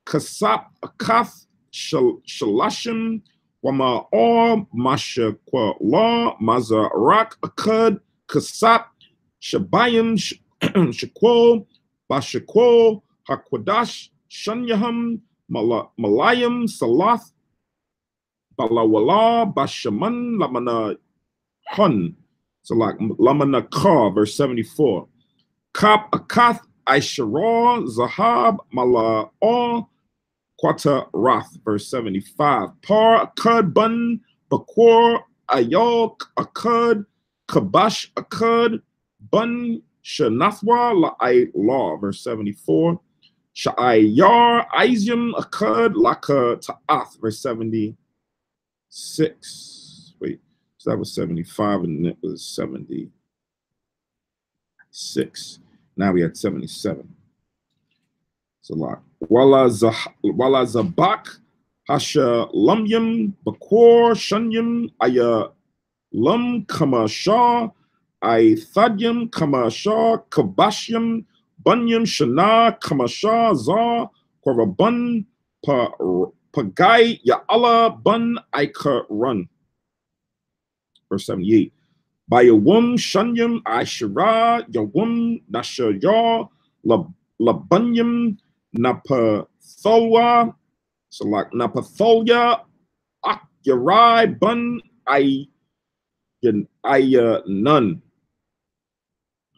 Kasap Akath Shalashim Wama Or Masha Kwa Law Maza Rak Akad Kasap Shabayim Shakwo Bashakwo Hakwadash Shanyaham Malayam Salath Balawala Bashaman Lamana Hun. So like Lamana Ka, verse 74. Kap Akath Aishara Zahab Mala Or Quata Rath, verse 75. Par Akad Bun Bakor Ayok Akad Kabash Akad Bun Shanathwa La'ai Law, verse 74. Sha'ayar Izium Akad Laka Ta'ath, verse 76. Wait, so that was 75 and it was 76. Now we had 77. It's a lot. Wala Zabak Hasha Lumyum Bakor Shunyum Aya Lum Kama Shah I Thadyum Kama Shah Kabashyum Bunyum Shana Kama Shah Za Korabun Pagai Ya'ala Bun Ika Run. Verse 78. By Yawum Shunyum Ashira Yawum Nasha Ya Labunyum Napathoa. So like Napathoya Akyarai Bun None.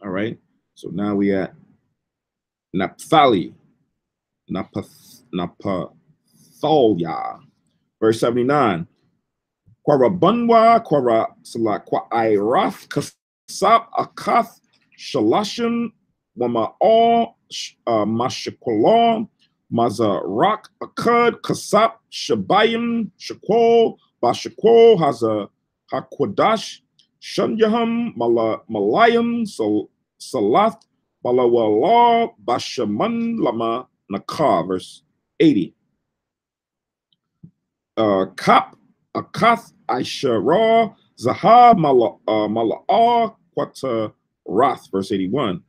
All right. So now we at Naphtali. Napathoya. Verse 79. Quarabunwa, Salak, Quairath, Kasap, Akath, Shalashim, Wama all Mashakola, Mazarak, Akad, Kasap, Shabayim, Shakol, Bashakol, Haza Hakwadash, Shunyaham, Malayam, Salath, Balawala, Bashaman, Lama Nakar, verse 80. Kap, Akath, Aishara, Zahab, Mala'ah, Quata Rath, verse 81.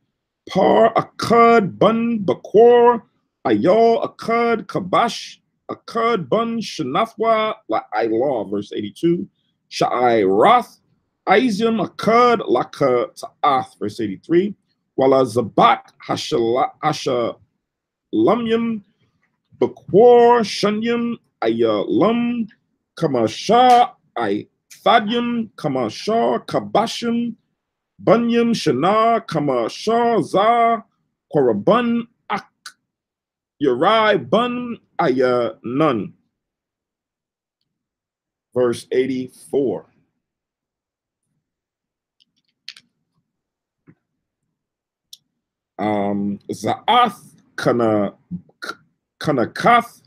Par, Akad, Bun, Bakor, Ayol, Akad, Kabash, Akad, Bun, Shanathwa, La'ailah, verse 82. Sha'ai Rath, Aizim, Akad, Laka Ta'ath, verse 83. Wala Zabak, Hasha Lumyum, Bakor, Shunyum, Ayalam, Kamasha, I Thadyum, Kamasha, Kabashim, Bunyum, Shana, Kamasha, Za, Korabun, Ak, Uri, Bun, Aya, None. Verse 84. Za'ath, Kanakath,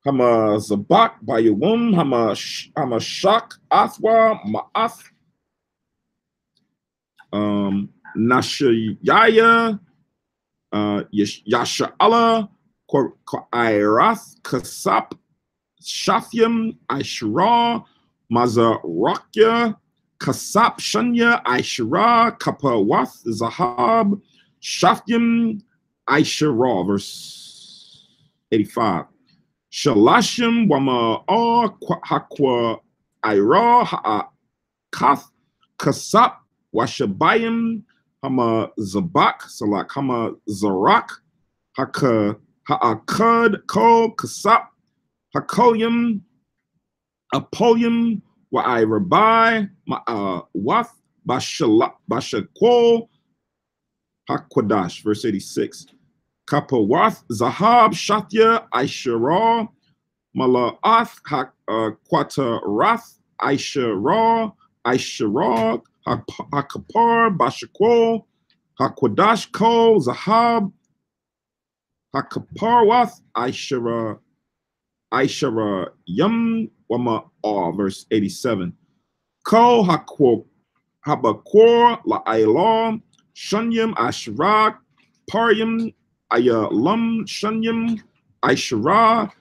Hama Zabak Bayawum, Hama Shak, Athwa, Ma'ath, Nashayaya, Yasha'ala, Airath, Kasap, Shafyam, Aishra, Mazarakya, Kasap Shanya, Aishra, Kapawath, Zahab, Shafyam, Aishra, verse 85. Shalashim Wama Hakwa Ira Kath Kasap Washabayim Hama Zabak Salak Hama Zarak Ha'akad Ko Kasap Hakoyim Apoyim Wa'ai Rabbi Wath Bashakwo Hakwadash, verse 86. Kapawath, Zahab, Shatya, Aishara, Mala'ath, Quata Rath, Aishara, Hakapar, Bashakwo, Hakwadash, Ko, Zahab, Hakaparwath, Aishara, Yum, Wama, verse 87. Ko, Habakor, La'ailah, Shunyam, Ashirak, Paryam, Ayalam, Shunyam, Aishara,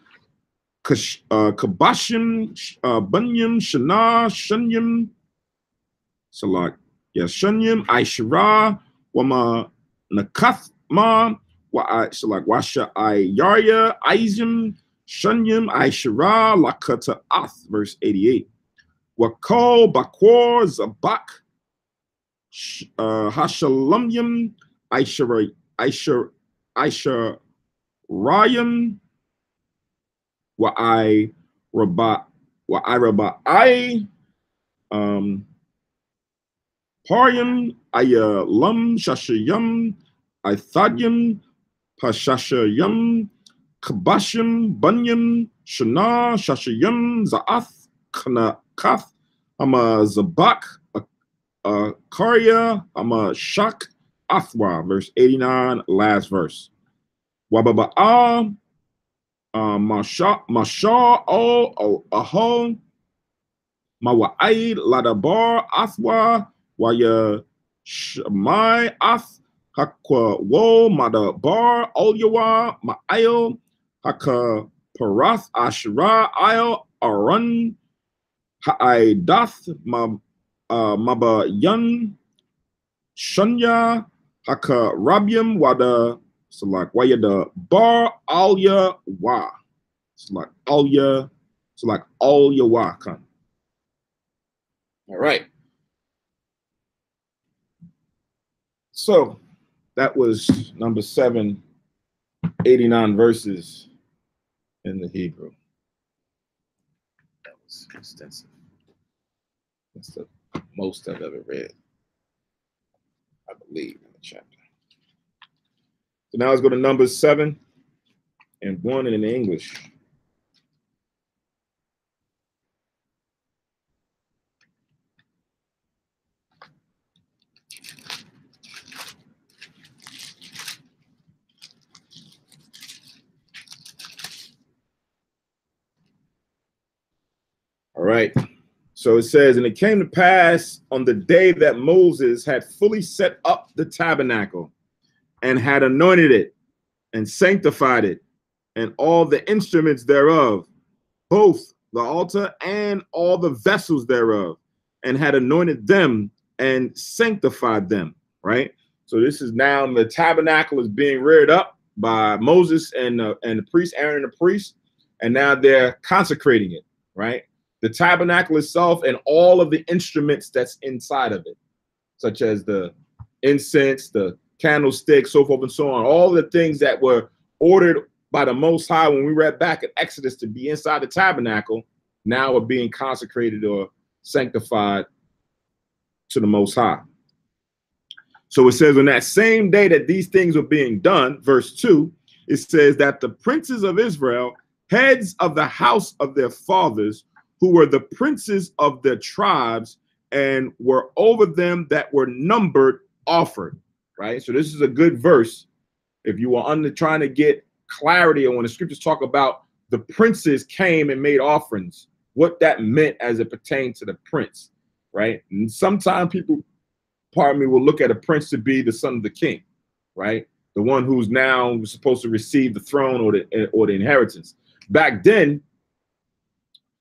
Kabashim, Bunyam, Shana, Shunyam, Salak, yes, Shunyam, Aishara, Wama Nakathma, Salak, Washa, Yarya, Izim, Shunyam, Aishara, Lakata Ath, verse 88. Wakol, Bakwar, Zabak, Hashalamyam, Aisharayam, Wa'ai Raba'ai, Paryam, Ayalam, Shashayam, Ithadiam, Pashashayam, Kabashim, Bunyam, Shana, Shashayam, Za'ath, Kanakath, Zabak, Karya, Shak, Athwa, verse 89, last verse. Wababa'a, Masha, Ahol, Mawa'id, Ladabar, Athwa, Waya Shamai, Ath, Hakwa, Wo, Madabar, Olyawa, Ma'ail, Haka, Parath, Ashra, Ail, Arun, Ha'aidath, Mabayan, Shunya, Haka, Rabiam, Wada, Salak, Wayada, Bar, Alya, Wa, Salak, Alya, Salak, Alya, Wa, Khan. All right. So that was number 7, 89 verses in the Hebrew. That was extensive. That's the most I've ever read, I believe, in the chapter. So now let's go to Numbers 7 and 1 in English. All right. So it says, and it came to pass on the day that Moses had fully set up the tabernacle and had anointed it and sanctified it and all the instruments thereof, both the altar and all the vessels thereof, and had anointed them and sanctified them, right? So this is now the tabernacle is being reared up by Moses and the priest, Aaron and the priest, and now they're consecrating it, right? The tabernacle itself and all of the instruments that's inside of it, such as the incense, the candlestick, so forth and so on, all the things that were ordered by the Most High when we read back in Exodus to be inside the tabernacle, now are being consecrated or sanctified to the Most High. So it says on that same day that these things were being done, verse 2, it says that the princes of Israel, heads of the house of their fathers, who were the princes of their tribes and were over them that were numbered, offered, right? So this is a good verse if you are trying to get clarity on when the scriptures talk about the princes came and made offerings, what that meant as it pertained to the prince, right? And sometimes people, pardon me, will look at a prince to be the son of the king, right? The one who's now supposed to receive the throne or the inheritance. Back then,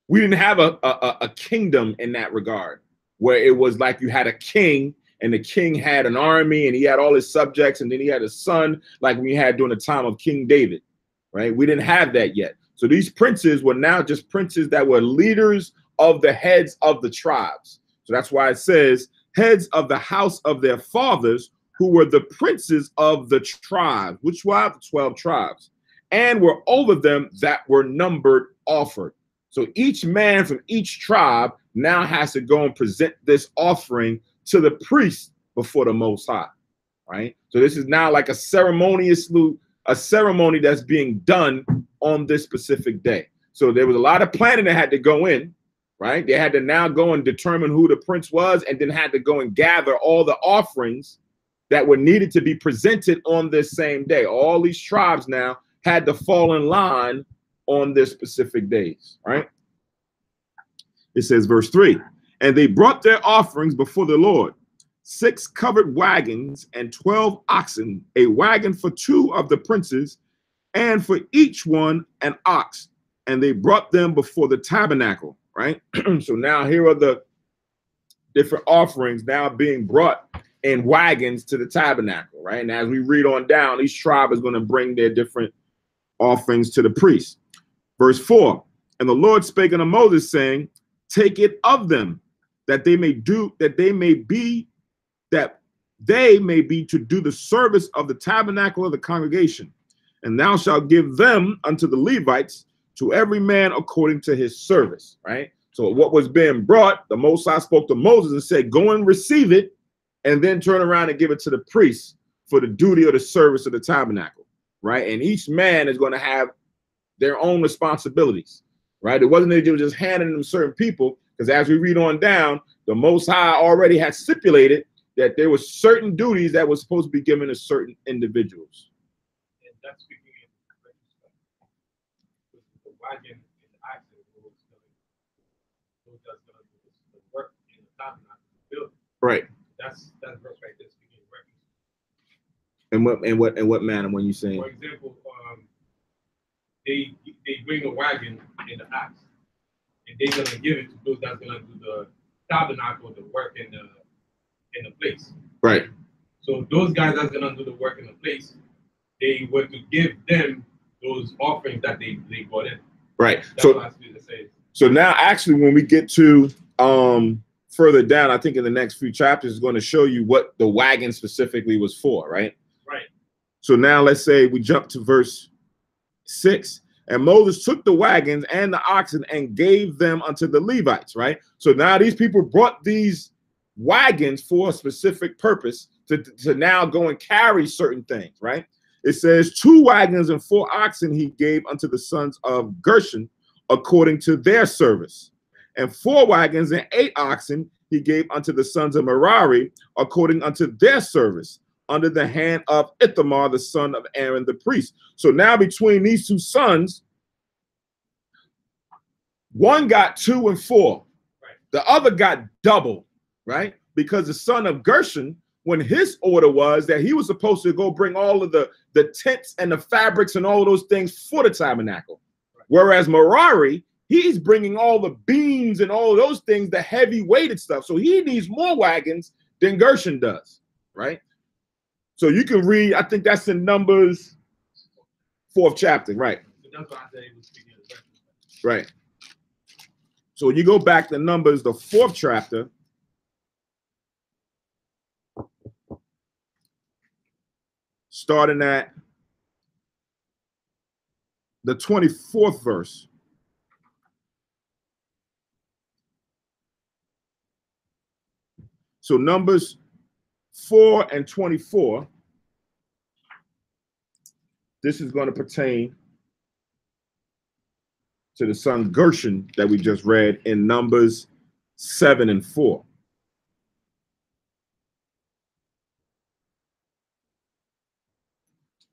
we didn't have a kingdom in that regard, where it was like you had a king and the king had an army and he had all his subjects and then he had a son, like we had during the time of King David, right? We didn't have that yet. So these princes were now just princes that were leaders of the heads of the tribes. So that's why it says heads of the house of their fathers, who were the princes of the tribes, which were the 12 tribes, and were over them that were numbered, offered. So each man from each tribe now has to go and present this offering to the priest before the Most High, right? So this is now like a ceremony that's being done on this specific day. So there was a lot of planning that had to go in, right? They had to now go and determine who the prince was, and then had to go and gather all the offerings that were needed to be presented on this same day. All these tribes now had to fall in line on this specific days, right? It says, verse 3, and they brought their offerings before the Lord, 6 covered wagons and 12 oxen, a wagon for 2 of the princes, and for each one an ox, and they brought them before the tabernacle, right? So now here are the different offerings now being brought in wagons to the tabernacle, right? And as we read on down, each tribe is going to bring their different offerings to the priest. Verse 4, and the Lord spake unto Moses, saying, take it of them, that they may be to do the service of the tabernacle of the congregation. And thou shalt give them unto the Levites, to every man according to his service, right? So what was being brought, the Most High spoke to Moses and said, go and receive it, and then turn around and give it to the priests for the duty of the service of the tabernacle, right? And each man is going to have their own responsibilities, right? It wasn't that they were just handing them certain people, because as we read on down, the Most High already had stipulated that there were certain duties that were supposed to be given to certain individuals. And that's speaking in the wagon and the oxen, that's going to do the work in the tabernacle building. Right. That's verse right there speaking in reference. In what manner when you saying? For example, they bring a wagon and the ox, and they're gonna give it to those that's gonna do the tabernacle, the work in the place. Right. So those guys that's gonna do the work in the place, they were to give them those offerings that they brought in. Right. That's what I was to say. So now actually when we get to further down, I think in the next few chapters is going to show you what the wagon specifically was for, right? Right. So now let's say we jump to verse 6. And Moses took the wagons and the oxen and gave them unto the Levites, right? So now these people brought these wagons for a specific purpose to now go and carry certain things, right? It says 2 wagons and 4 oxen he gave unto the sons of Gershon according to their service. And 4 wagons and 8 oxen he gave unto the sons of Merari according unto their service, under the hand of Ithamar, the son of Aaron the priest. So now between these 2 sons, one got 2 and 4. Right. The other got double, right? Because the son of Gershon, when his order was that he was supposed to go bring all of the tents and the fabrics and all those things for the tabernacle. Right. Whereas Merari, he's bringing all the beams and all those things, the heavy weighted stuff. So he needs more wagons than Gershon does, right? So you can read, I think that's in Numbers 4th chapter, right? That's why I said it was speaking of reference. Right. So when you go back to Numbers, the 4th chapter, starting at the 24th verse. So Numbers 4 and 24, this is going to pertain to the son Gershon that we just read in Numbers 7 and 4.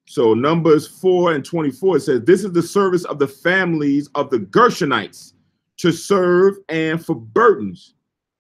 So Numbers 4 and 24, it says, this is the service of the families of the Gershonites to serve and for burdens,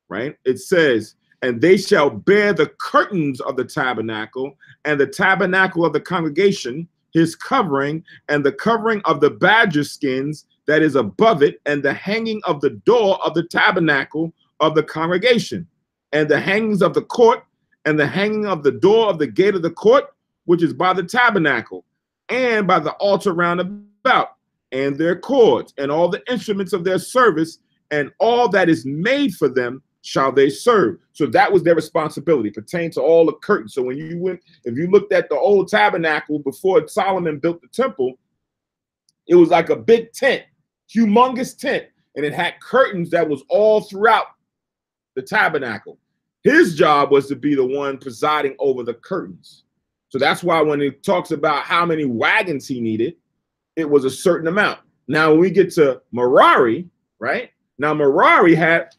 right? It says, and they shall bear the curtains of the tabernacle and the tabernacle of the congregation, his covering, and the covering of the badger skins that is above it, and the hanging of the door of the tabernacle of the congregation, and the hangings of the court, and the hanging of the door of the gate of the court, which is by the tabernacle, and by the altar round about, and their cords, and all the instruments of their service, and all that is made for them shall they serve. So that was their responsibility, pertained to all the curtains. So when you went, if you looked at the old tabernacle before Solomon built the temple, it was like a big tent, humongous tent, and it had curtains that was all throughout the tabernacle. His job was to be the one presiding over the curtains. So that's why when it talks about how many wagons he needed, it was a certain amount. Now, when we get to Merari, right? Now, Merari had,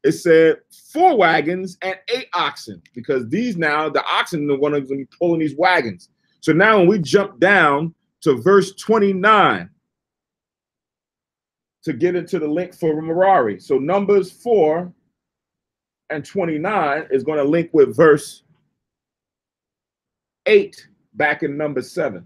it said 4 wagons and 8 oxen, because these now, the oxen are the one who's going to be pulling these wagons. So now when we jump down to verse 29 to get into the link for Merari. So Numbers 4 and 29 is going to link with verse 8 back in Numbers 7.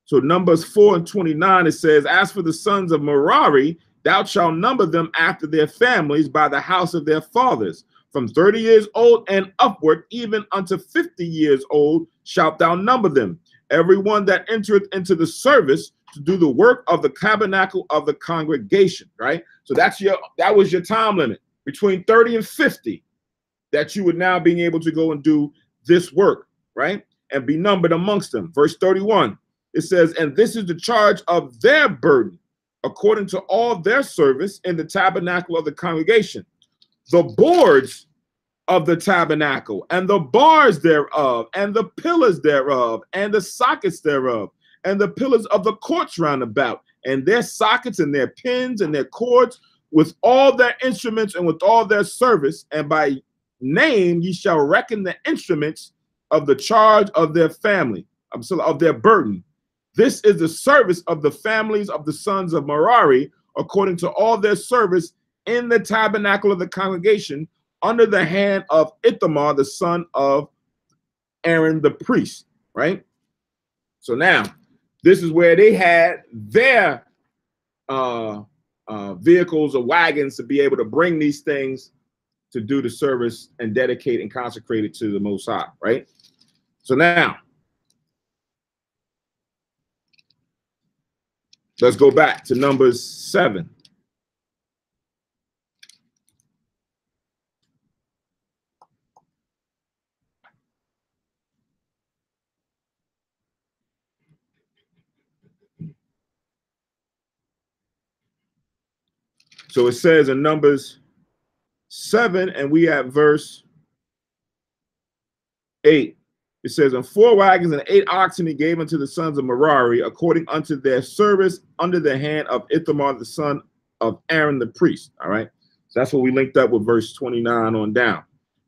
So Numbers 4:29, it says, as for the sons of Merari, thou shalt number them after their families by the house of their fathers. From 30 years old and upward, even unto 50 years old, shalt thou number them. Everyone that entereth into the service to do the work of the tabernacle of the congregation, right? So that was your time limit, between 30 and 50, that you would now be able to go and do this work, right? And be numbered amongst them. Verse 31, it says, and this is the charge of their burden, according to all their service in the tabernacle of the congregation. The boards of the tabernacle, and the bars thereof, and the pillars thereof, and the sockets thereof, and the pillars of the courts round about, and their sockets and their pins and their cords, with all their instruments and with all their service, and by name ye shall reckon the instruments of the charge of their family, of their burden. This is the service of the families of the sons of Merari, according to all their service in the tabernacle of the congregation, under the hand of Ithamar, the son of Aaron the priest, right? So now, this is where they had their vehicles or wagons to be able to bring these things to do the service and dedicate and consecrate it to the Most High, right? So now, let's go back to Numbers 7. So it says in Numbers 7, and we at verse 8. It says, and 4 wagons and 8 oxen he gave unto the sons of Merari, according unto their service under the hand of Ithamar, the son of Aaron the priest. All right. So that's what we linked up with verse 29 on down.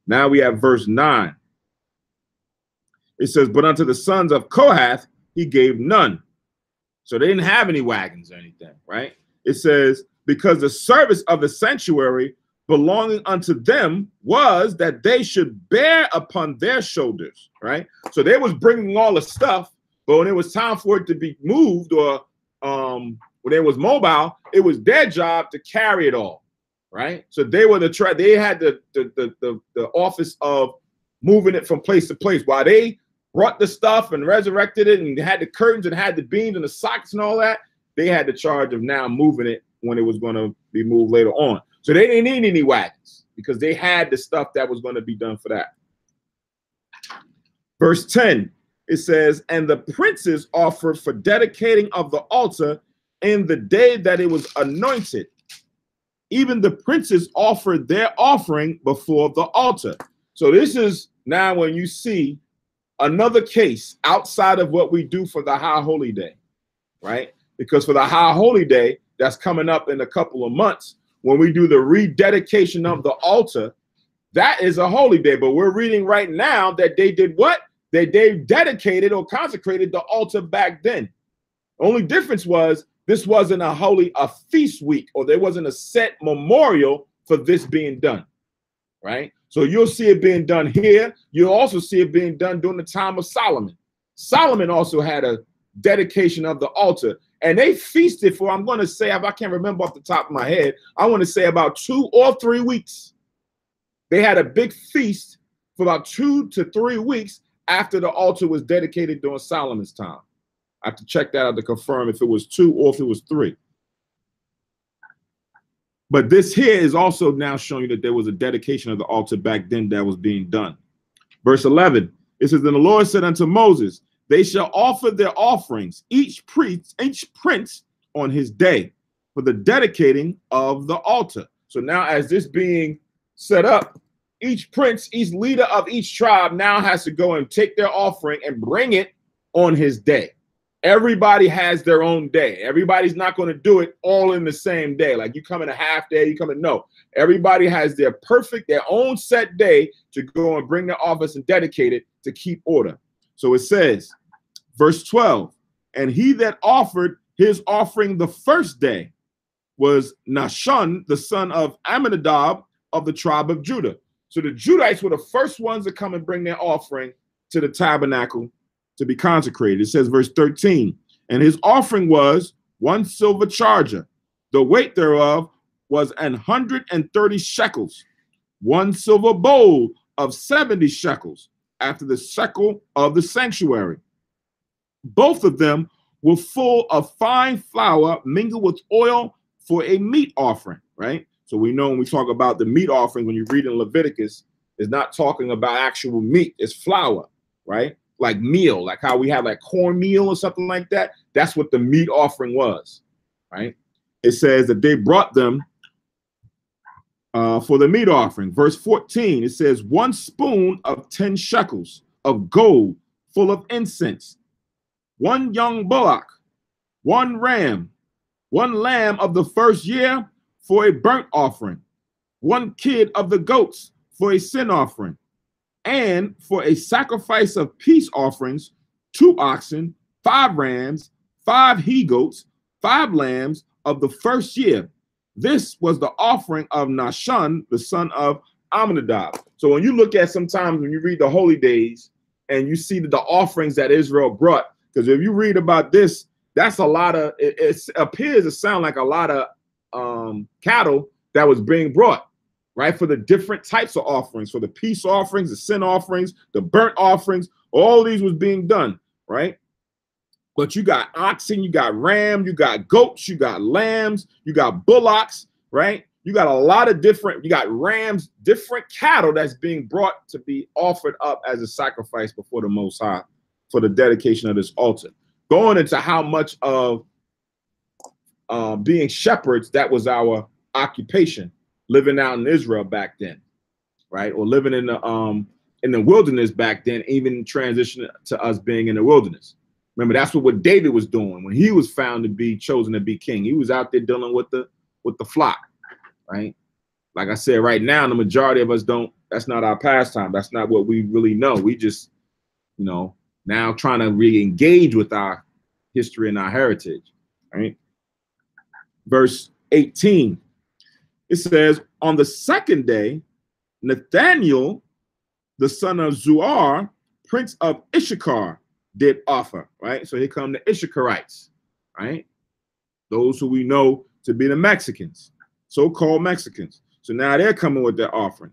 Now we have verse 9. It says, but unto the sons of Kohath he gave none. So they didn't have any wagons or anything, right? It says, because the service of the sanctuary belonging unto them was that they should bear upon their shoulders, right? So they was bringing all the stuff, but when it was time for it to be moved, or when it was mobile, it was their job to carry it all, right? So they were they had the office of moving it from place to place, while they brought the stuff and resurrected it and had the curtains and had the beams and the sockets and all that. They had the charge of now moving it when it was going to be moved later on. So they didn't need any wagons because they had the stuff that was going to be done for that. Verse 10, it says, and the princes offered for dedicating of the altar in the day that it was anointed. Even the princes offered their offering before the altar. So this is now when you see another case outside of what we do for the High Holy Day, right? Because for the High Holy Day, that's coming up in a couple of months, when we do the rededication of the altar, that is a holy day. But we're reading right now that they did what? That they dedicated or consecrated the altar back then. Only difference was this wasn't a feast week, or there wasn't a set memorial for this being done, right? So you'll see it being done here. You'll also see it being done during the time of Solomon. Solomon also had a dedication of the altar. And they feasted for, I'm going to say, if I can't remember off the top of my head, I want to say about 2 or 3 weeks. They had a big feast for about 2 to 3 weeks after the altar was dedicated during Solomon's time. I have to check that out to confirm if it was 2 or if it was 3. But this here is also now showing you that there was a dedication of the altar back then that was being done. Verse 11, it says, then the Lord said unto Moses, they shall offer their offerings, each prince on his day, for the dedicating of the altar. So now as this being set up, each prince, each leader of each tribe now has to go and take their offering and bring it on his day. Everybody has their own day. Everybody's not going to do it all in the same day. Like you come in a half day, you come in, no. Everybody has their own set day to go and bring their office and dedicate it to keep order. So it says, verse 12, and he that offered his offering the first day was Nahshon, the son of Amminadab of the tribe of Judah. So the Judites were the first ones to come and bring their offering to the tabernacle to be consecrated. It says, verse 13, And his offering was 1 silver charger. The weight thereof was 130 shekels. 1 silver bowl of 70 shekels, after the shekel of the sanctuary. Both of them were full of fine flour mingled with oil for a meat offering, right? So we know when we talk about the meat offering, when you read in Leviticus, it's not talking about actual meat, it's flour, right? Like meal, like how we have like cornmeal or something like that. That's what the meat offering was, right? It says that they brought them for the meat offering. Verse 14, it says 1 spoon of 10 shekels of gold full of incense, 1 young bullock, 1 ram, 1 lamb of the first year for a burnt offering, 1 kid of the goats for a sin offering, and for a sacrifice of peace offerings, 2 oxen, 5 rams, 5 he-goats, 5 lambs of the first year. This was the offering of Nahshon, the son of Amminadab. So when you look at sometimes when you read the holy days and you see the offerings that Israel brought, because if you read about this, that's a lot of, it appears to sound like a lot of cattle that was being brought, right? For the different types of offerings, for the peace offerings, the sin offerings, the burnt offerings, all these was being done, right? But you got oxen, you got ram, you got goats, you got lambs, you got bullocks, right? You got a lot of different, you got rams, different cattle that's being brought to be offered up as a sacrifice before the Most High for the dedication of this altar. Going into how much of being shepherds, that was our occupation, living out in Israel back then, right? Or living in the wilderness back then, even transitioning to us being in the wilderness. Remember, that's what David was doing when he was found to be chosen to be king. He was out there dealing with the flock, right? Like I said, right now, the majority of us don't. That's not our pastime. That's not what we really know. We just, now trying to re-engage with our history and our heritage, right? Verse 18, it says, on the second day, Nathaniel, the son of Zuar, prince of Issachar, did offer, right? So here come the Issacharites, right? Those who we know to be the Mexicans, so-called Mexicans. So now they're coming with their offering.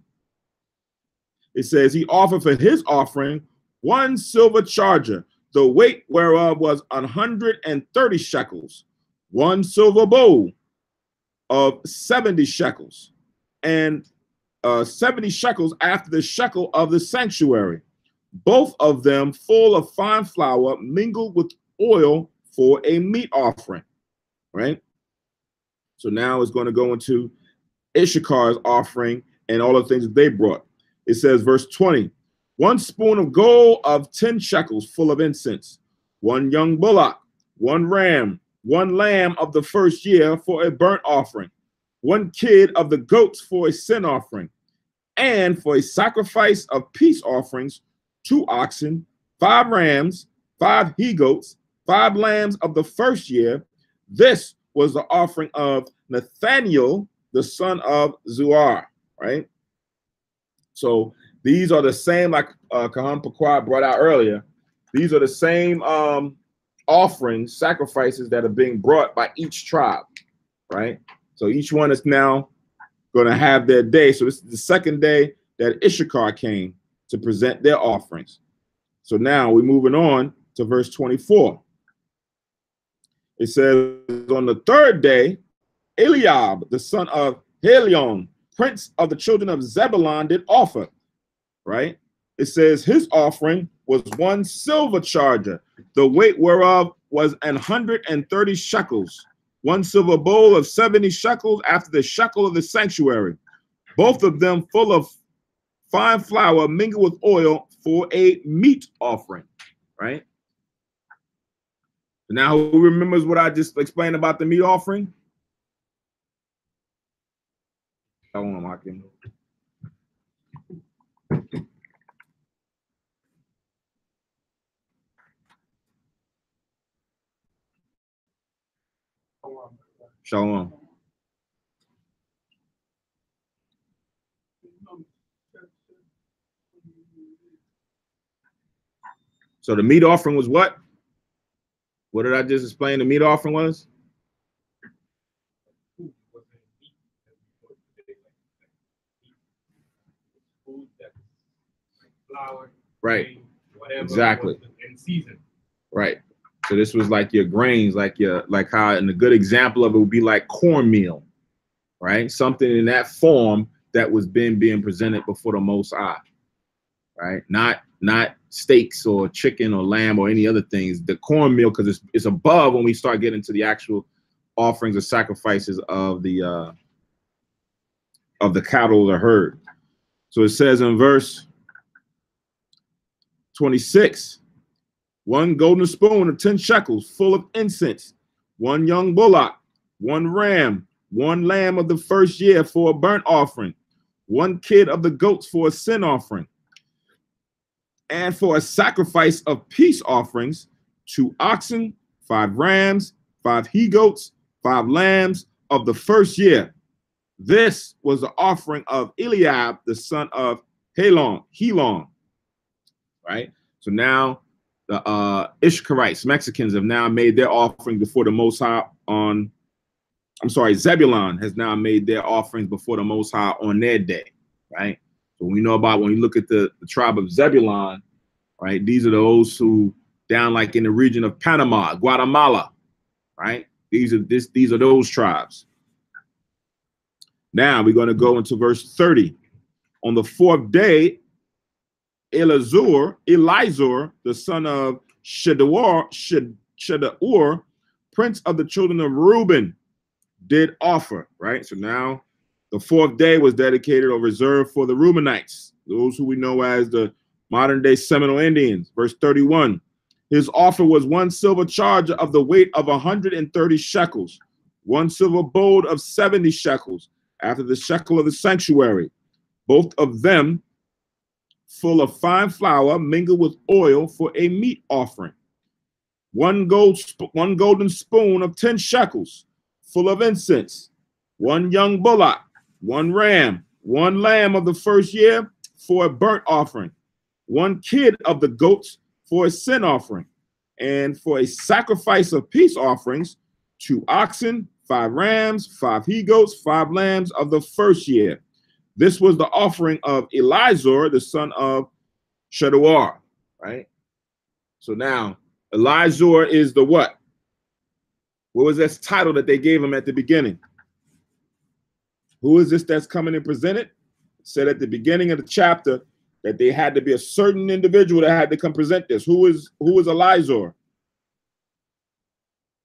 It says he offered for his offering 1 silver charger, the weight whereof was 130 shekels, 1 silver bowl of 70 shekels, and 70 shekels after the shekel of the sanctuary, both of them full of fine flour mingled with oil for a meat offering, right? So now it's going to go into Issachar's offering and all the things that they brought. It says, verse 20, 1 spoon of gold of 10 shekels full of incense, 1 young bullock, 1 ram, 1 lamb of the first year for a burnt offering, 1 kid of the goats for a sin offering, and for a sacrifice of peace offerings, 2 oxen, 5 rams, 5 he-goats, 5 lambs of the first year. This was the offering of Nathaniel, the son of Zuar, right? So these are the same, like Kahan Paquad brought out earlier. These are the same offerings, sacrifices that are being brought by each tribe, right? So each one is now going to have their day. So this is the second day that Issachar came to present their offerings. So now we're moving on to verse 24. It says, on the third day, Eliab, the son of Helion, prince of the children of Zebulun, did offer, right? It says his offering was 1 silver charger, the weight whereof was 130 shekels, 1 silver bowl of 70 shekels after the shekel of the sanctuary, both of them full of fine flour mingled with oil for a meat offering, right? Now, who remembers what I just explained about the meat offering? Shalom. So the meat offering was what? What did I just explain the meat offering was? Flour, Right. grain, whatever Exactly. In season. Right. So this was like your grains, like how, and a good example of it would be like cornmeal, right? Something in that form that was being presented before the Most High, right? Not steaks or chicken or lamb or any other things. The cornmeal, because it's above when we start getting to the actual offerings or sacrifices of the cattle or herd. So it says in verse 26, 1 golden spoon of 10 shekels full of incense, 1 young bullock, 1 ram, 1 lamb of the first year for a burnt offering, 1 kid of the goats for a sin offering, and for a sacrifice of peace offerings, 2 oxen, 5 rams, 5 he-goats, 5 lambs of the first year. This was the offering of Eliab, the son of Helon, right? So now the Ishkarites, Mexicans, have now made their offering before the Most High Zebulon has now made their offerings before the Most High on their day, right? So we know about when you look at the tribe of Zebulon, right? These are those who down like in the region of Panama, Guatemala, right? These are those tribes. Now we're going to go into verse 30. On the 4th day, Elizur, the son of Shedeur, prince of the children of Reuben, did offer, right? So now the 4th day was dedicated or reserved for the Reubenites, those who we know as the modern day Seminole Indians. Verse 31, his offer was 1 silver charger of the weight of 130 shekels, 1 silver bowl of 70 shekels, after the shekel of the sanctuary, both of them full of fine flour mingled with oil for a meat offering, 1 golden spoon of 10 shekels full of incense, 1 young bullock, 1 ram, 1 lamb of the first year for a burnt offering, 1 kid of the goats for a sin offering, and for a sacrifice of peace offerings, 2 oxen, 5 rams, 5 he-goats, 5 lambs of the first year. This was the offering of Elizur, the son of Shedeur, right? So now, Elizur is the what? What was this title that they gave him at the beginning? Who is this that's coming and presented? It said at the beginning of the chapter that they had to be a certain individual that had to come present this. Who is Elizur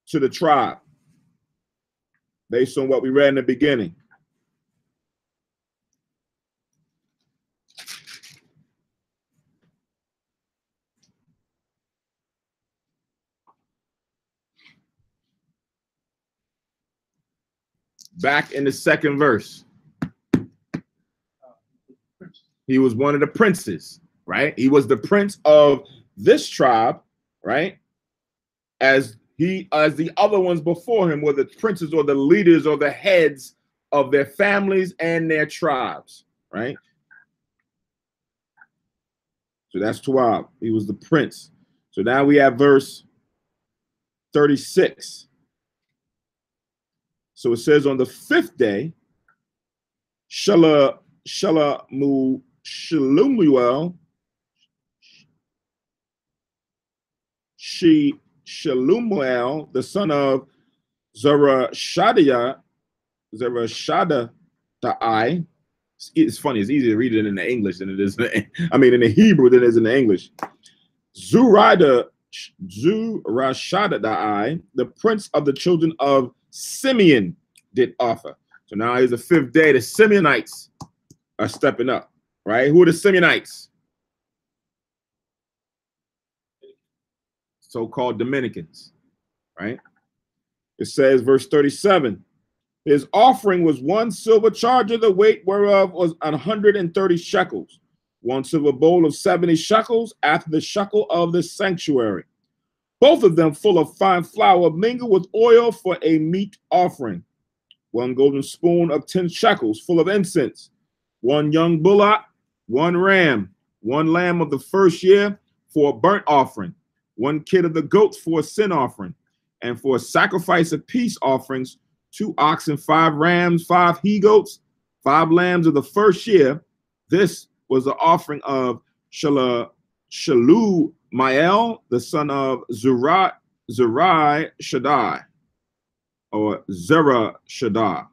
to the tribe? Based on what we read in the beginning. Back in the 2nd verse. He was one of the princes, right? He was the prince of this tribe, right? As the other ones before him were the princes or the leaders or the heads of their families and their tribes, right? So that's Tuab. He was the prince. So now we have verse 36. So it says on the 5th day, Shelumiel, Shelumiel, the son of Zerashadai. It's funny, it's easier to read it in the English than it is in the Hebrew than it is in the English. Zurashadai, the prince of the children of Simeon, did offer. So now here's the 5th day. The Simeonites are stepping up, right? Who are the Simeonites? So-called Dominicans, right? It says, verse 37, his offering was 1 silver charger, the weight whereof was 130 shekels, 1 silver bowl of 70 shekels, after the shekel of the sanctuary, both of them full of fine flour mingled with oil for a meat offering, 1 golden spoon of 10 shekels full of incense, 1 young bullock, 1 ram, 1 lamb of the first year for a burnt offering, 1 kid of the goats for a sin offering, And for sacrifice of peace offerings, 2 oxen, 5 rams, 5 he-goats, 5 lambs of the first year. This was the offering of Shalumael, the son of Zerai Shaddai, or Zerah Shaddai.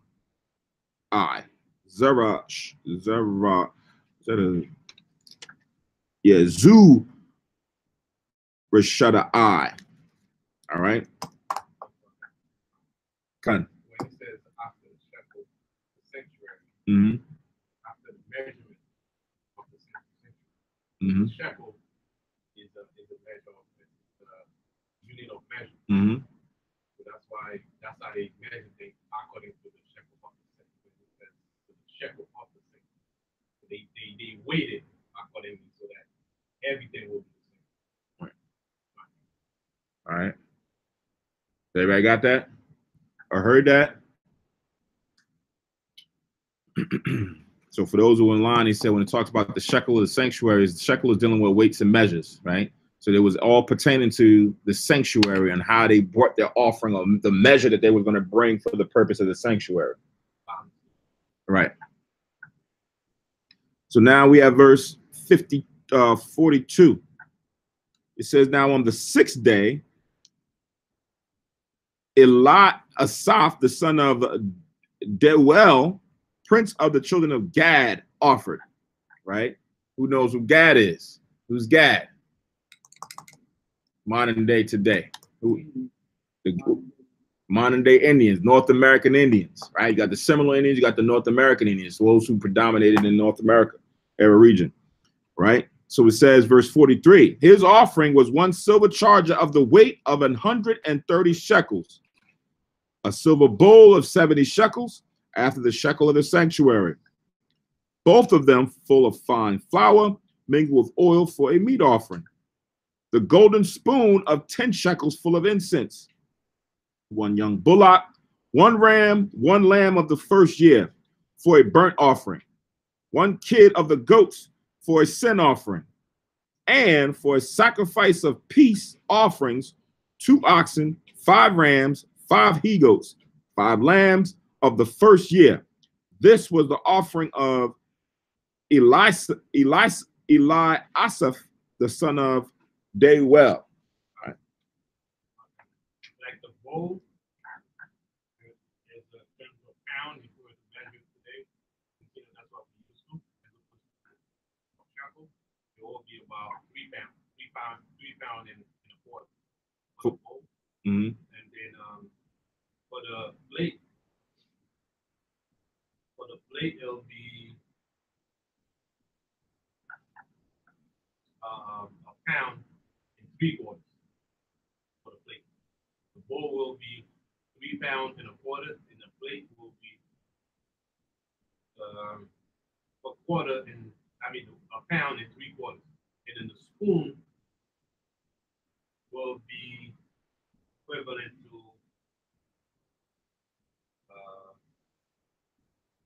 Zu Rashadai. All right. When it says after the shekel, the sanctuary, after the measurement of the sanctuary, the shekel is a measure of unit of measure. So that's how they measure things according to the shekel of the sanctuary. The shekel of the sanctuary. So they weight it accordingly so that everything will be the same. All right. Everybody got that? Or heard that? So for those who are in line, he said when it talks about the shekel of the sanctuaries, the shekel is dealing with weights and measures, right? So it was all pertaining to the sanctuary and how they brought their offering, or the measure that they were going to bring for the purpose of the sanctuary. Right. So now we have verse 42. It says, now on the 6th day, Asaph, the son of Deuel, prince of the children of Gad, offered. Right? Who knows who Gad is? Who's Gad? Modern day today. The modern day Indians, North American Indians, right? You got the Seminole Indians, you got the North American Indians, those who predominated in North America era region, right? So it says, verse 43, his offering was 1 silver charger of the weight of 130 shekels, a silver bowl of 70 shekels, after the shekel of the sanctuary, both of them full of fine flour, mingled with oil for a meat offering, the golden spoon of 10 shekels full of incense, 1 young bullock, 1 ram, 1 lamb of the first year for a burnt offering, 1 kid of the goats for a sin offering, and for a sacrifice of peace offerings, 2 oxen, 5 rams, 5 he-goats, 5 lambs of the first year. This was the offering of Eliasaph, the son of Deuel. Like the bowl is a pound before it's measured today. That's what we used to. Shekel, it will be about 3 pounds, 3 pounds and a quarter. For the bowl. And then for the plate, it'll be a pound and 3/4 for the plate. The bowl will be 3 pounds and a quarter, and the plate will be a pound and 3/4. And then the spoon will be equivalent to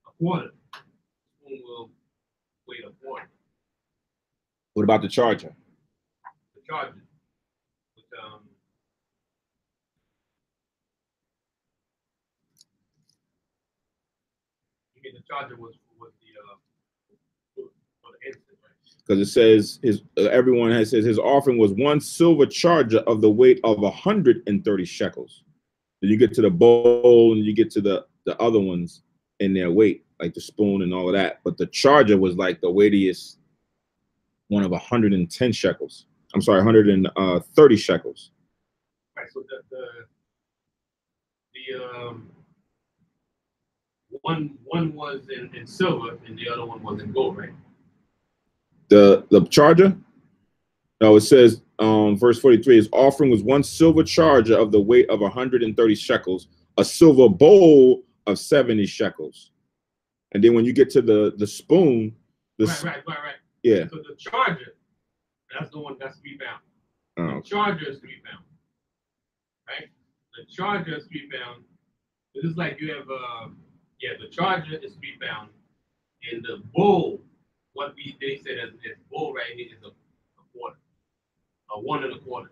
a quarter. The spoon will weigh a quarter. What about the charger? The charger, which you mean the charger was the for the incense, right? Because it says his offering was 1 silver charger of the weight of 130 shekels. Then you get to the bowl and you get to the other ones in their weight, like the spoon and all of that. But the charger was like the weightiest one of 110 shekels. I'm sorry, 130 shekels. Right. So one was in silver and the other one was in gold, right? The charger? No, it says verse 43, his offering was 1 silver charger of the weight of 130 shekels, a silver bowl of 70 shekels. And then when you get to the spoon, right. Yeah. So the charger, that's the one that's 3 pounds. Oh. The charger is 3 pounds. Right? The charger is 3 pounds. This is like you have the charger is 3 pounds. And the bowl, they said as bowl right here is a quarter. A 1 1/4.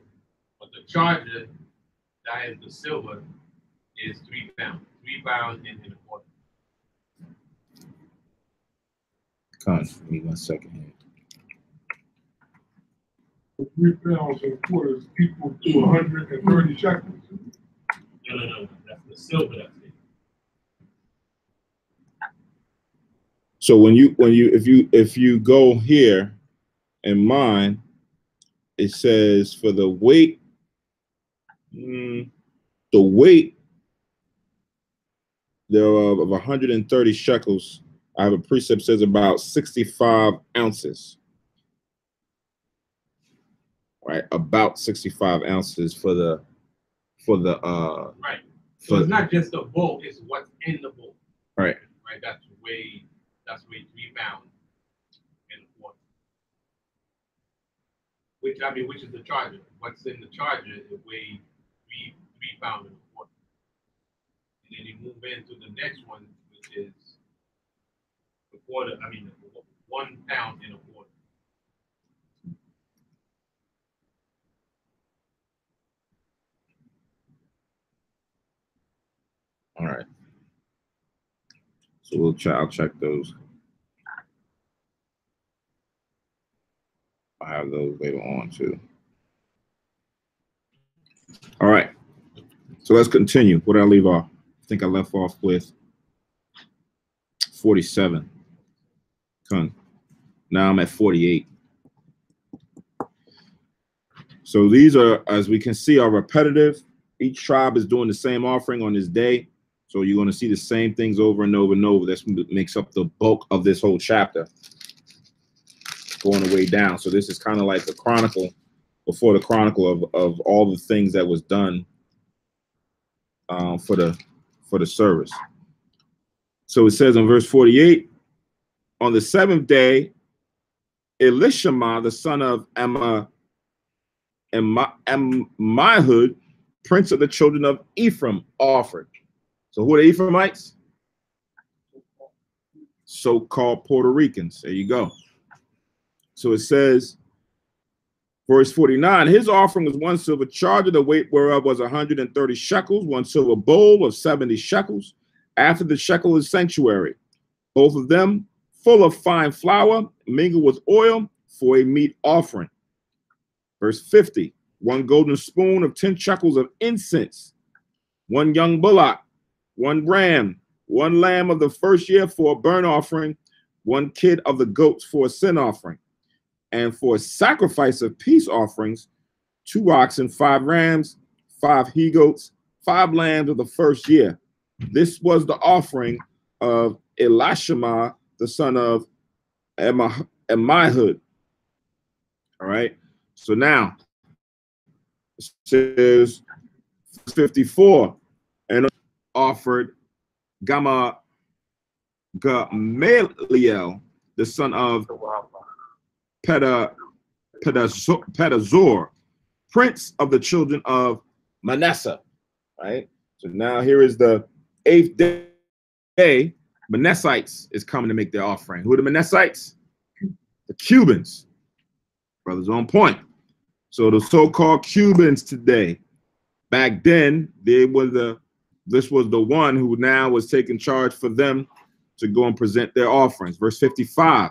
But the charger that is the silver, is 3 pounds. 3 pounds and a quarter. Give me 1 second here. 3 pounds and a quarter is equal to 130 shekels. No. That's the silver that's there. So if you go here in mine, it says for the weight, thereof of 130 shekels. I have a precept says about 65 ounces. Right, about 65 ounces for the right. So it's not just the bowl; it's what's in the bowl. Right. Right. That's way 3 pounds and a quarter. Which is the charger. What's in the charger is way 3 pounds and a quarter. And then you move into the next one, which is the quarter. 1 pound and a quarter. All right. So I'll check those. I have those later on too. All right. So let's continue. What did I leave off? I think I left off with 47. Now I'm at 48. So these are, as we can see, are repetitive. Each tribe is doing the same offering on this day. So you're going to see the same things over and over and over. That makes up the bulk of this whole chapter, going the way down. So this is kind of like the chronicle before the chronicle of all the things that was done for the service. So it says in verse 48, on the 7th day, Elishama, the son of Ammihud, prince of the children of Ephraim, offered. So who are the Ephraimites? So-called Puerto Ricans. There you go. So it says, verse 49, his offering was 1 silver charger, the weight whereof was 130 shekels, 1 silver bowl of 70 shekels, after the shekel of the sanctuary, both of them full of fine flour, mingled with oil, for a meat offering. Verse 50, 1 golden spoon of 10 shekels of incense, 1 young bullock, 1 ram, 1 lamb of the first year for a burnt offering, 1 kid of the goats for a sin offering, and for a sacrifice of peace offerings, 2 oxen, 5 rams, 5 he-goats, 5 lambs of the first year. This was the offering of Elishama, the son of Ammihud. All right. So now it says 54, and offered Gamaliel, the son of Pedazur, prince of the children of Manasseh. Right. So now here is the 8th day. Manassites is coming to make their offering. Who are the Manassites? The Cubans. Brothers on point. So the so-called Cubans today, back then, this was the one who now was taking charge for them to go and present their offerings. Verse 55.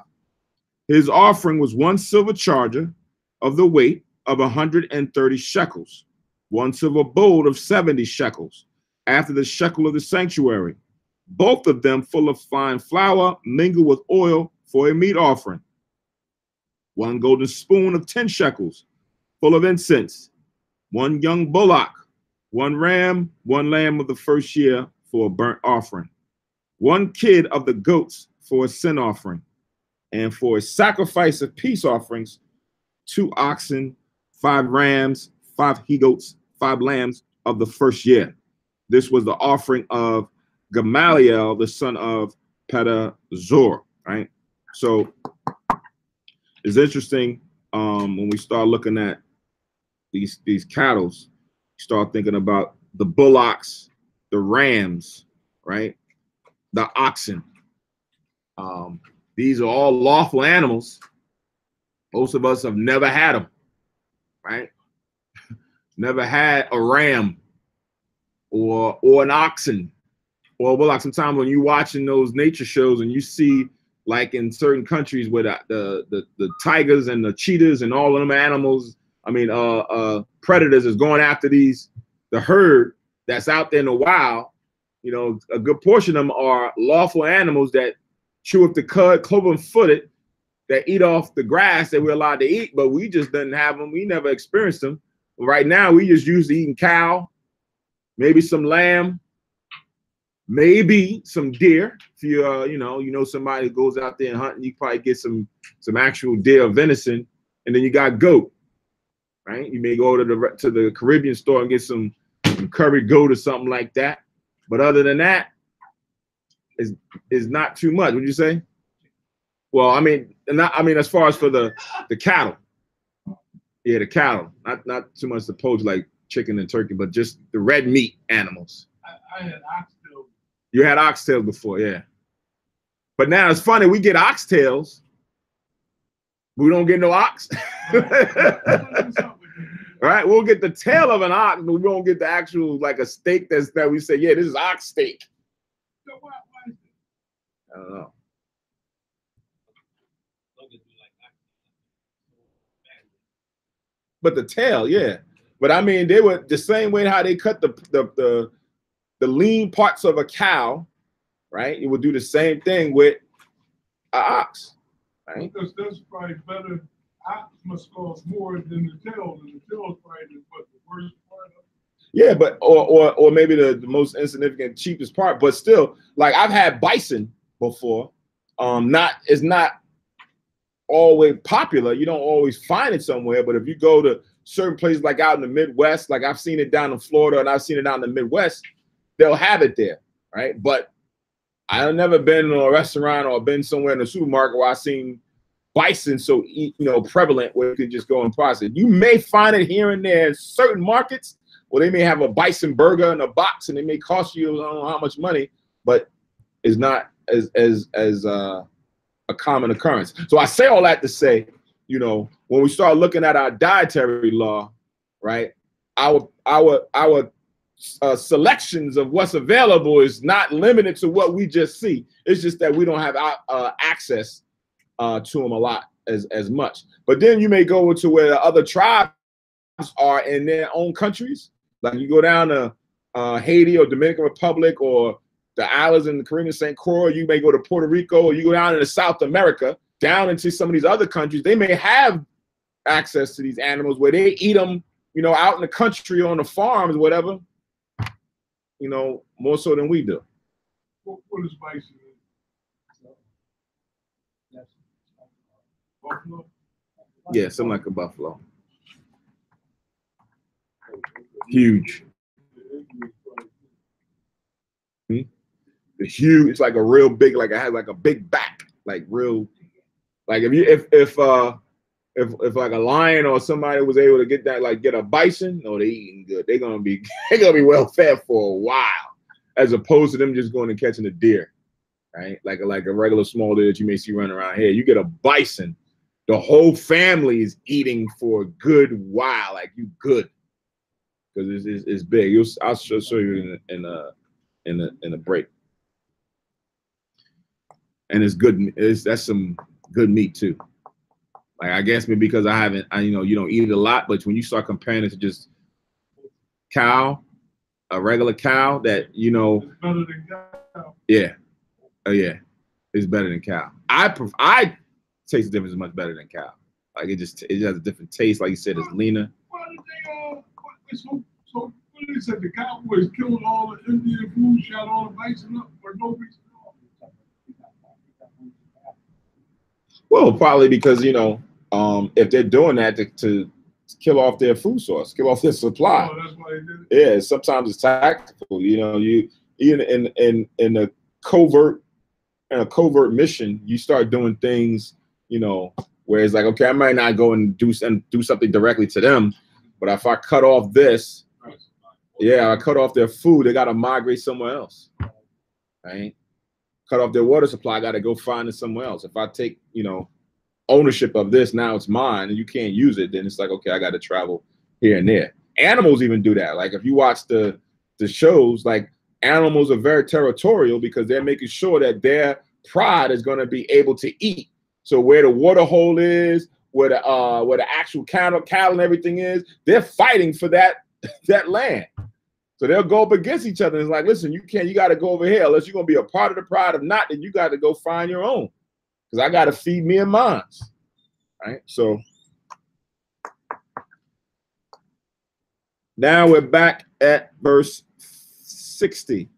His offering was 1 silver charger of the weight of 130 shekels, 1 silver bowl of 70 shekels, after the shekel of the sanctuary, both of them full of fine flour mingled with oil for a meat offering. 1 golden spoon of 10 shekels, full of incense, 1 young bullock, 1 ram, 1 lamb of the first year for a burnt offering, 1 kid of the goats for a sin offering, and for a sacrifice of peace offerings, 2 oxen, 5 rams, 5 he-goats, 5 lambs of the first year. This was the offering of Gamaliel, the son of Pedazur, right? So it's interesting when we start looking at these cattle, you start thinking about the bullocks, the rams, right? The oxen. These are all lawful animals. Most of us have never had them, right? Never had a ram or an oxen, or well, like sometimes when you're watching those nature shows and you see like in certain countries where the tigers and the cheetahs and all of them animals, I mean predators is going after the herd that's out there in the wild. You know, a good portion of them are lawful animals that chew up the cud, cloven-footed, that eat off the grass that we're allowed to eat, but we just didn't have them. We never experienced them. Right now, we just usually eating cow, maybe some lamb, maybe some deer. If you you know somebody who goes out there and hunting, you probably get some actual deer or venison, and then you got goat, right? You may go to the Caribbean store and get some curry goat or something like that. But other than that, is not too much. Would you say? Well, I mean, as far as for the cattle, yeah, the cattle, not too much the poultry like chicken and turkey, but just the red meat animals. I had oxtails. You had oxtails before, yeah. But now it's funny, we get oxtails, we don't get no ox. Right? We'll get the tail of an ox, but we won't get the actual like a steak that we say, yeah, this is ox steak. I don't know. But the tail, yeah. But I mean, they were the same way how they cut the lean parts of a cow, right? It would do the same thing with an ox, right? Because that's probably better. Ox must cost more than the tail, and the tail is probably the worst part of it. Yeah, but or maybe the most insignificant, cheapest part. But still, like I've had bison before. It's not always popular. You don't always find it somewhere. But if you go to certain places like out in the Midwest, like I've seen it down in Florida and I've seen it down in the Midwest, they'll have it there, right? But I've never been to a restaurant or been somewhere in the supermarket where I've seen bison so prevalent where you could just go and process it. You may find it here and there in certain markets where they may have a bison burger in a box and it may cost you I don't know how much money, but it's not as a common occurrence. So I say all that to say, when we start looking at our dietary law, right, our selections of what's available is not limited to what we just see. It's just that we don't have access to them a lot as much. But then you may go to where the other tribes are in their own countries. Like you go down to Haiti or Dominican Republic or the islands in the Caribbean, St. Croix, you may go to Puerto Rico, or you go down into South America, down into some of these other countries, they may have access to these animals where they eat them, out in the country on the farms, whatever, more so than we do. What is bison? Buffalo? Yeah, something like a buffalo. Huge. The huge, it's like a real big, like it has like a big back, like real, like if like a lion or somebody was able to get that, like get a bison, no, they eating good. They're gonna be well fed for a while, as opposed to them just going and catching a deer, right? Like a regular small deer that you may see running around here. You get a bison, the whole family is eating for a good while, like you good, because it's big. I'll show you in a break. And it's good. That's some good meat too. Like I guess maybe because you don't eat it a lot, but when you start comparing it to just cow, a regular cow, that It's better than cow. Yeah, oh yeah, it's better than cow. I taste the difference is much better than cow. Like it has a different taste. Like you said, it's leaner. Why did they so what they said? The Cowboys killed all the Indian food, shot all the bison up for no reason at all. Well, probably because if they're doing that to kill off their food source, kill off their supply. Oh, that's why they did it. Yeah, sometimes it's tactical. You even in a covert mission, you start doing things, where it's like, okay, I might not go and do something directly to them, but if I cut off this, I cut off their food, they got to migrate somewhere else, right? Cut off their water supply, I got to go find it somewhere else. If I take, ownership of this, now it's mine, and you can't use it, then it's like, okay, I got to travel here and there. Animals even do that. Like if you watch the This shows like animals are very territorial because they're making sure that their pride is going to be able to eat. So where the water hole is, where the actual cattle and everything is, they're fighting for that land. So they'll go up against each other. It's like, listen, you got to go over here. Unless you're going to be a part of the pride. If not, then you got to go find your own. Because I got to feed me and mine. Right? So now we're back at verse 60.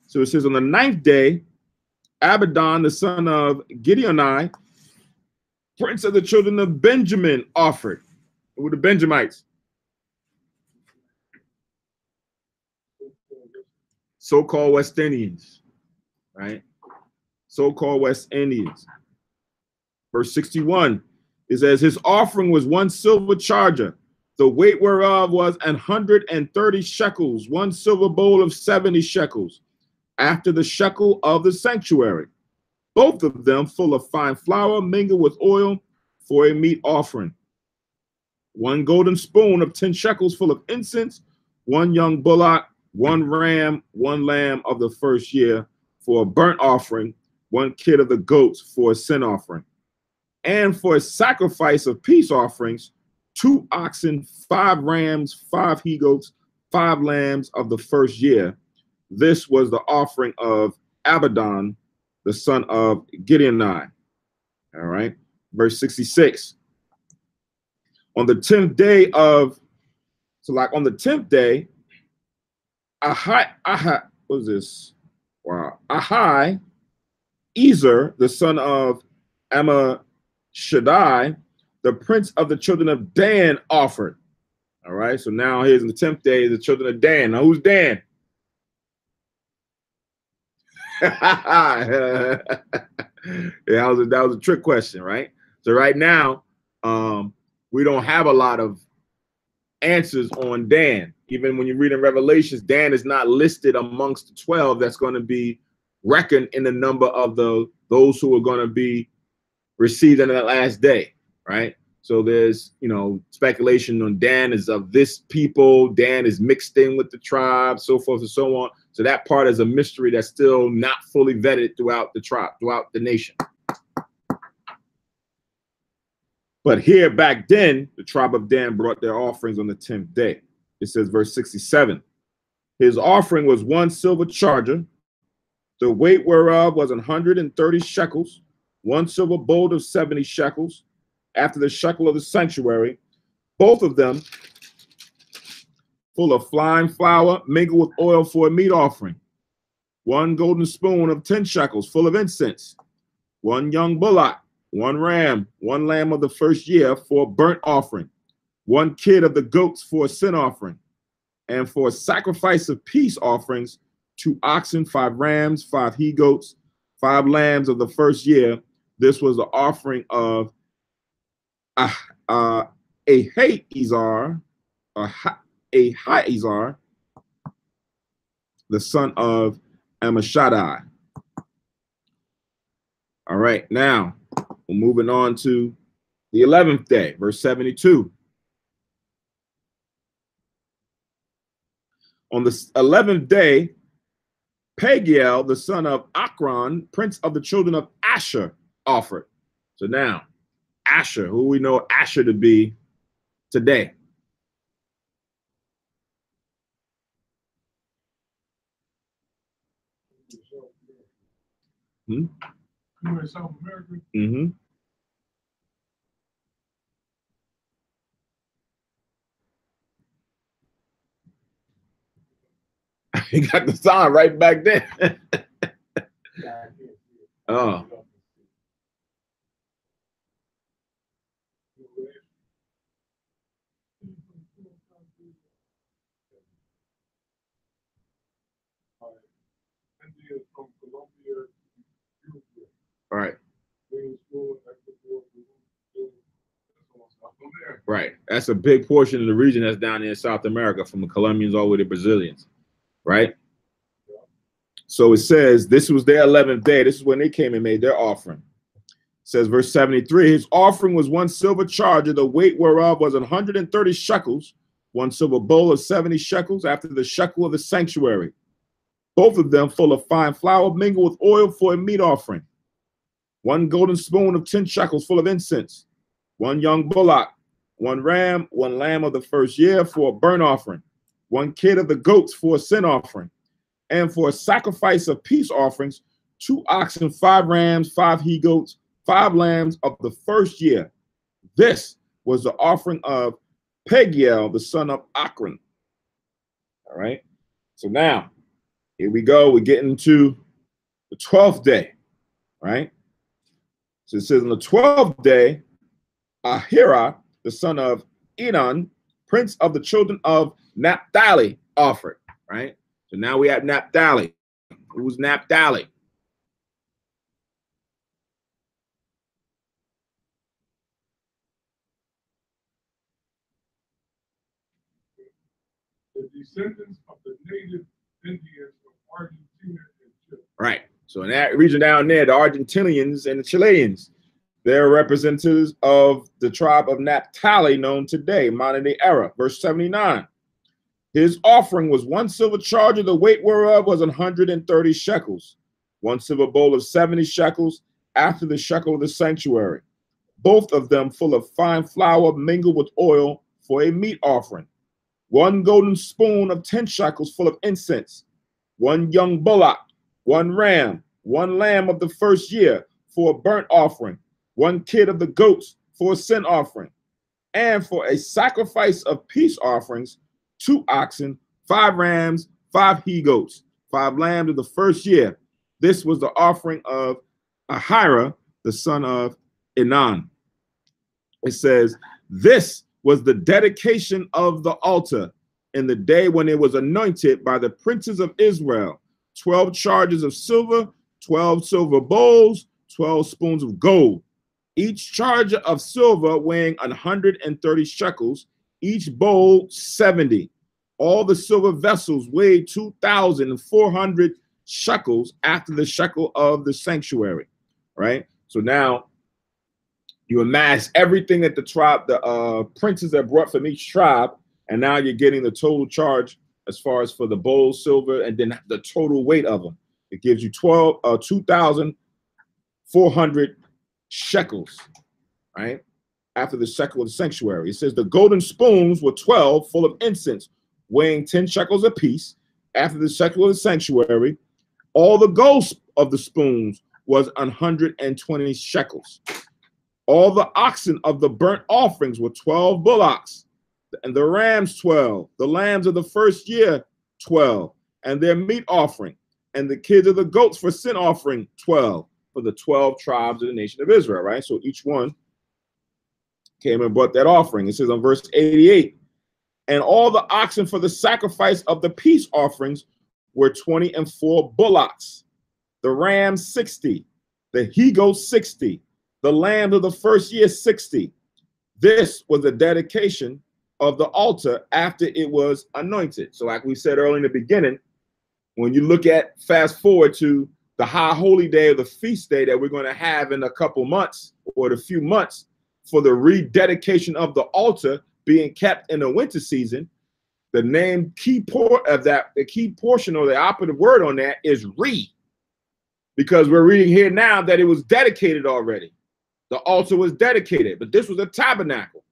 So it says, on the 9th day, Abidan, the son of Gideoni, prince of the children of Benjamin, offered. Who were the Benjamites? So-called West Indians, right? So-called West Indians. Verse 61, it says, his offering was 1 silver charger, the weight whereof was 130 shekels, 1 silver bowl of 70 shekels, after the shekel of the sanctuary, both of them full of fine flour mingled with oil for a meat offering. 1 golden spoon of 10 shekels full of incense, 1 young bullock, 1 ram, 1 lamb of the first year for a burnt offering, 1 kid of the goats for a sin offering. And for a sacrifice of peace offerings, 2 oxen, 5 rams, 5 he-goats, 5 lambs of the first year. This was the offering of Abidan, the son of Gideoni. All right. Verse 66. On the 10th day of, so like on the 10th day, what was this? Wow. Ahai, Ezer, the son of Ammishaddai, the prince of the children of Dan, offered. All right. So now here's on the 10th day, the children of Dan. Now who's Dan? Yeah, that was a trick question, right? So right now, we don't have a lot of answers on Dan. Even when you read in Revelations, Dan is not listed amongst the 12 that's going to be reckoned in the number of those who are going to be received in that last day, right? So there's, speculation on Dan is of this people, Dan is mixed in with the tribe, so forth and so on. So that part is a mystery that's still not fully vetted throughout the tribe, throughout the nation. But here back then, the tribe of Dan brought their offerings on the 10th day. It says, verse 67, his offering was 1 silver charger, the weight whereof was 130 shekels, 1 silver bowl of 70 shekels, after the shekel of the sanctuary, both of them full of fine flour mingled with oil for a meat offering, 1 golden spoon of 10 shekels full of incense, 1 young bullock, 1 ram, 1 lamb of the first year for a burnt offering, 1 kid of the goats for a sin offering, and for a sacrifice of peace offerings, 2 oxen, 5 rams, 5 he-goats, 5 lambs of the first year. This was the offering of Ahiezer, the son of Ammishaddai. All right, now we're moving on to the 11th day, verse 72. On the 11th day, Pagiel, the son of Akron, prince of the children of Asher, offered. So now, Asher, who we know Asher to be today. You in South America? Mm-hmm. He got the sign right back there. Oh. All right. Right. That's a big portion of the region that's down there in South America, from the Colombians all the way to Brazilians. Right. So it says this was their 11th day. This is when they came and made their offering. It says verse 73, his offering was 1 silver charger, the weight whereof was 130 shekels, 1 silver bowl of 70 shekels after the shekel of the sanctuary, both of them full of fine flour mingled with oil for a meat offering. 1 golden spoon of 10 shekels full of incense, 1 young bullock, 1 ram, 1 lamb of the first year for a burnt offering, 1 kid of the goats for a sin offering, and for a sacrifice of peace offerings, 2 oxen, 5 rams, 5 he goats, 5 lambs of the first year. This was the offering of Pagiel, the son of Akron. All right. So now, here we go. We're getting to the 12th day, right? So it says on the 12th day, Ahira, the son of Enan, prince of the children of Naphtali, offered, right? So now we have Naphtali. Who's Naphtali? The descendants of the native Indians of Argentina and Chile. Right. So in that region down there, the Argentinians and the Chileans, they're representatives of the tribe of Naphtali known today, modern day era. Verse 79. His offering was 1 silver charger, the weight whereof was 130 shekels, 1 silver bowl of 70 shekels after the shekel of the sanctuary, both of them full of fine flour mingled with oil for a meat offering, 1 golden spoon of 10 shekels full of incense, 1 young bullock, 1 ram, 1 lamb of the first year for a burnt offering, 1 kid of the goats for a sin offering, and for a sacrifice of peace offerings, 2 oxen, 5 rams, 5 he goats, 5 lambs of the first year. This was the offering of Ahira, the son of Enan. It says, this was the dedication of the altar in the day when it was anointed by the princes of Israel. 12 charges of silver, 12 silver bowls, 12 spoons of gold, each charger of silver weighing 130 shekels, each bowl 70. All the silver vessels weighed 2,400 shekels after the shekel of the sanctuary, right? So now you amass everything that the tribe, the princes that brought from each tribe, and now you're getting the total charge as far as for the bowl, silver, and then the total weight of them. It gives you 2,400 shekels, right? After the shekel of the sanctuary. It says the golden spoons were 12 full of incense, weighing 10 shekels apiece. After the shekel of the sanctuary, all the gold of the spoons was 120 shekels. All the oxen of the burnt offerings were 12 bullocks, and the rams 12, the lambs of the first year 12, and their meat offering, and the kids of the goats for sin offering 12, for the 12 tribes of the nation of Israel, right? So each one came and brought that offering. It says on verse 88, and all the oxen for the sacrifice of the peace offerings were 24 bullocks, the rams 60, the he goats 60, the lamb of the first year 60. This was the dedication of the altar after it was anointed. So like we said earlier in the beginning, when you look at fast forward to the high holy day or the feast day that we're going to have in a couple months or a few months for the rededication of the altar being kept in the winter season, the name key the key portion or the operative word on that is re, because we're reading here now that it was dedicated already. The altar was dedicated, but this was a tabernacle.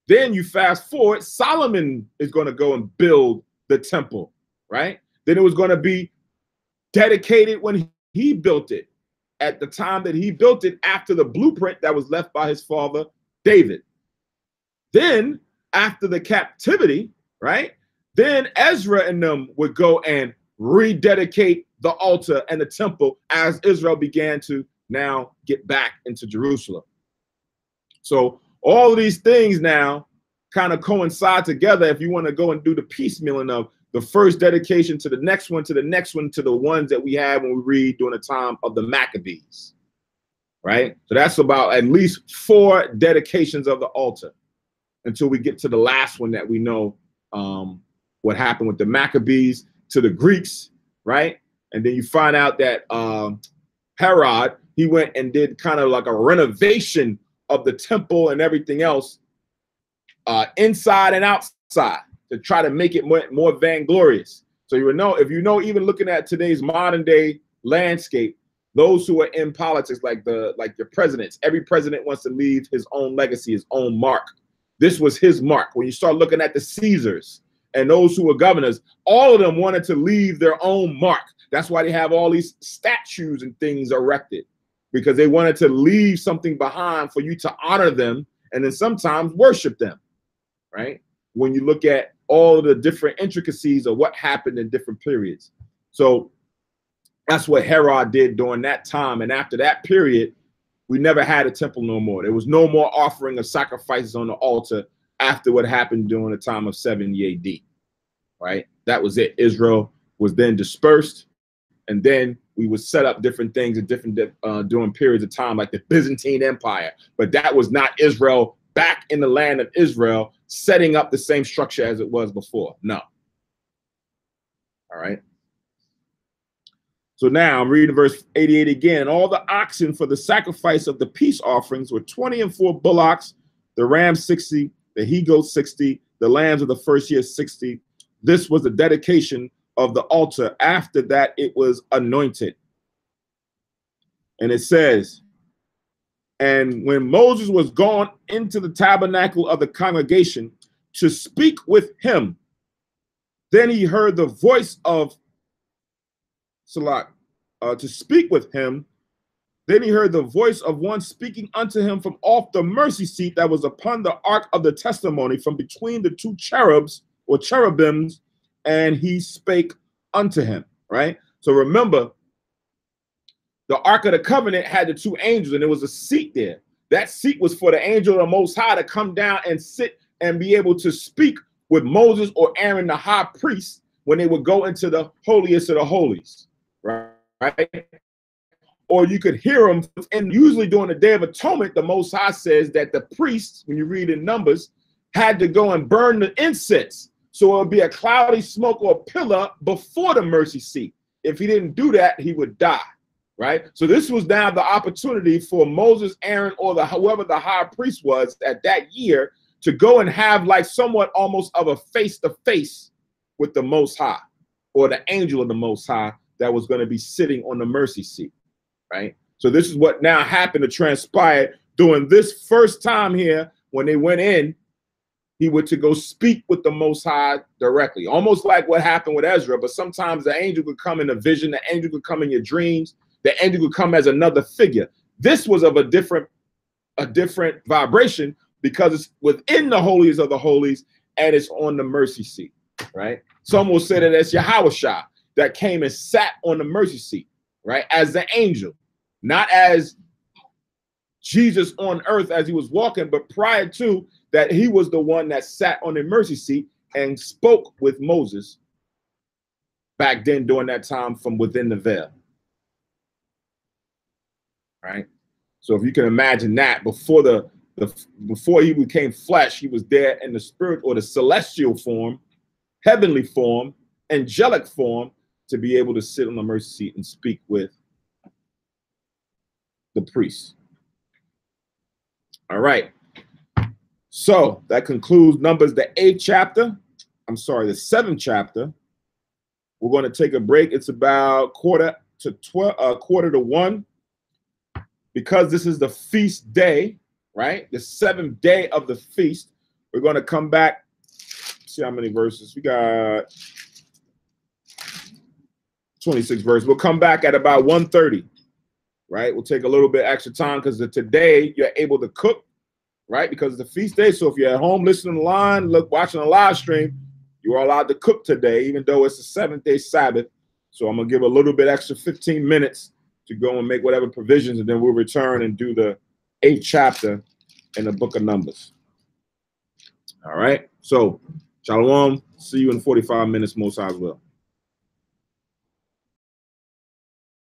Then you fast forward, Solomon is going to go and build the temple, right? Then it was going to be dedicated when he built it, at the time that he built it after the blueprint that was left by his father, David. Then after the captivity, right? Then Ezra and them would go and rededicate the altar and the temple as Israel began to now get back into Jerusalem. So all of these things now kind of coincide together if you want to go and do the piecemealing of the first dedication to the next one, to the next one, to the ones that we have when we read during the time of the Maccabees, right? So that's about at least 4 dedications of the altar until we get to the last one that we know what happened with the Maccabees to the Greeks, right? And then you find out that Herod, he went and did kind of like a renovation of the temple and everything else, inside and outside, to try to make it more vainglorious. So you would know, if you know, even looking at today's modern day landscape, those who are in politics, like the presidents, every president wants to leave his own legacy, his own mark. This was his mark. When you start looking at the Caesars and those who were governors, all of them wanted to leave their own mark. That's why they have all these statues and things erected, because they wanted to leave something behind for you to honor them and then sometimes worship them, right? When you look at all of the different intricacies of what happened in different periods. So that's what Herod did during that time. And after that period, we never had a temple no more. There was no more offering of sacrifices on the altar after what happened during the time of 70 AD, right? That was it. Israel was then dispersed, and then we would set up different things at different during periods of time, like the Byzantine Empire. But that was not Israel back in the land of Israel, setting up the same structure as it was before. No. All right. So now I'm reading verse 88 again. All the oxen for the sacrifice of the peace offerings were 20 and 4 bullocks, the rams 60, the he-goats 60, the lambs of the first year 60. This was the dedication of the altar. After that, it was anointed. And it says, and when Moses was gone into the tabernacle of the congregation to speak with him, then he heard the voice of Salat, to speak with him. Then he heard the voice of one speaking unto him from off the mercy seat that was upon the ark of the testimony, from between the two cherubs or cherubims, and he spake unto him, right? So remember, the Ark of the Covenant had the two angels, and there was a seat there. That seat was for the angel of the Most High to come down and sit and be able to speak with Moses or Aaron, the high priest, when they would go into the holiest of the holies, right? Or you could hear them. And usually during the Day of Atonement, the Most High says that the priests, when you read in Numbers, had to go and burn the incense. So it would be a cloudy smoke or a pillar before the mercy seat. If he didn't do that, he would die. Right? So this was now the opportunity for Moses, Aaron, or whoever the high priest was at that year to go and have like somewhat almost of a face-to-face with the Most High, or the angel of the Most High that was going to be sitting on the mercy seat, right? So this is what now happened to transpire during this first time here. When they went in, he went to go speak with the Most High directly, almost like what happened with Ezra. But sometimes the angel could come in a vision, the angel could come in your dreams, the angel could come as another figure. This was of a different vibration, because it's within the holiest of the holies and it's on the mercy seat, right? Some will say that it's Yahushua that came and sat on the mercy seat, right? As the angel, not as Jesus on earth as he was walking, but prior to that, he was the one that sat on the mercy seat and spoke with Moses back then during that time from within the veil. Right? So if you can imagine that, before before he became flesh, he was there in the spirit or the celestial form, heavenly form, angelic form, to be able to sit on the mercy seat and speak with the priest. All right. So that concludes Numbers, the 8th chapter. I'm sorry, the 7th chapter. We're going to take a break. It's about quarter to 1. Because this is the feast day, right? The 7th day of the feast. We're going to come back. See how many verses we got. 26 verses. We'll come back at about 1:30, right? We'll take a little bit extra time because today you're able to cook, right? Because it's the feast day. So if you're at home listening online, watching a live stream, you are allowed to cook today, even though it's the 7th day Sabbath. So I'm going to give a little bit extra 15 minutes to go and make whatever provisions, and then we'll return and do the 8th chapter in the book of Numbers. All right. So, shalom. See you in 45 minutes, most high as well.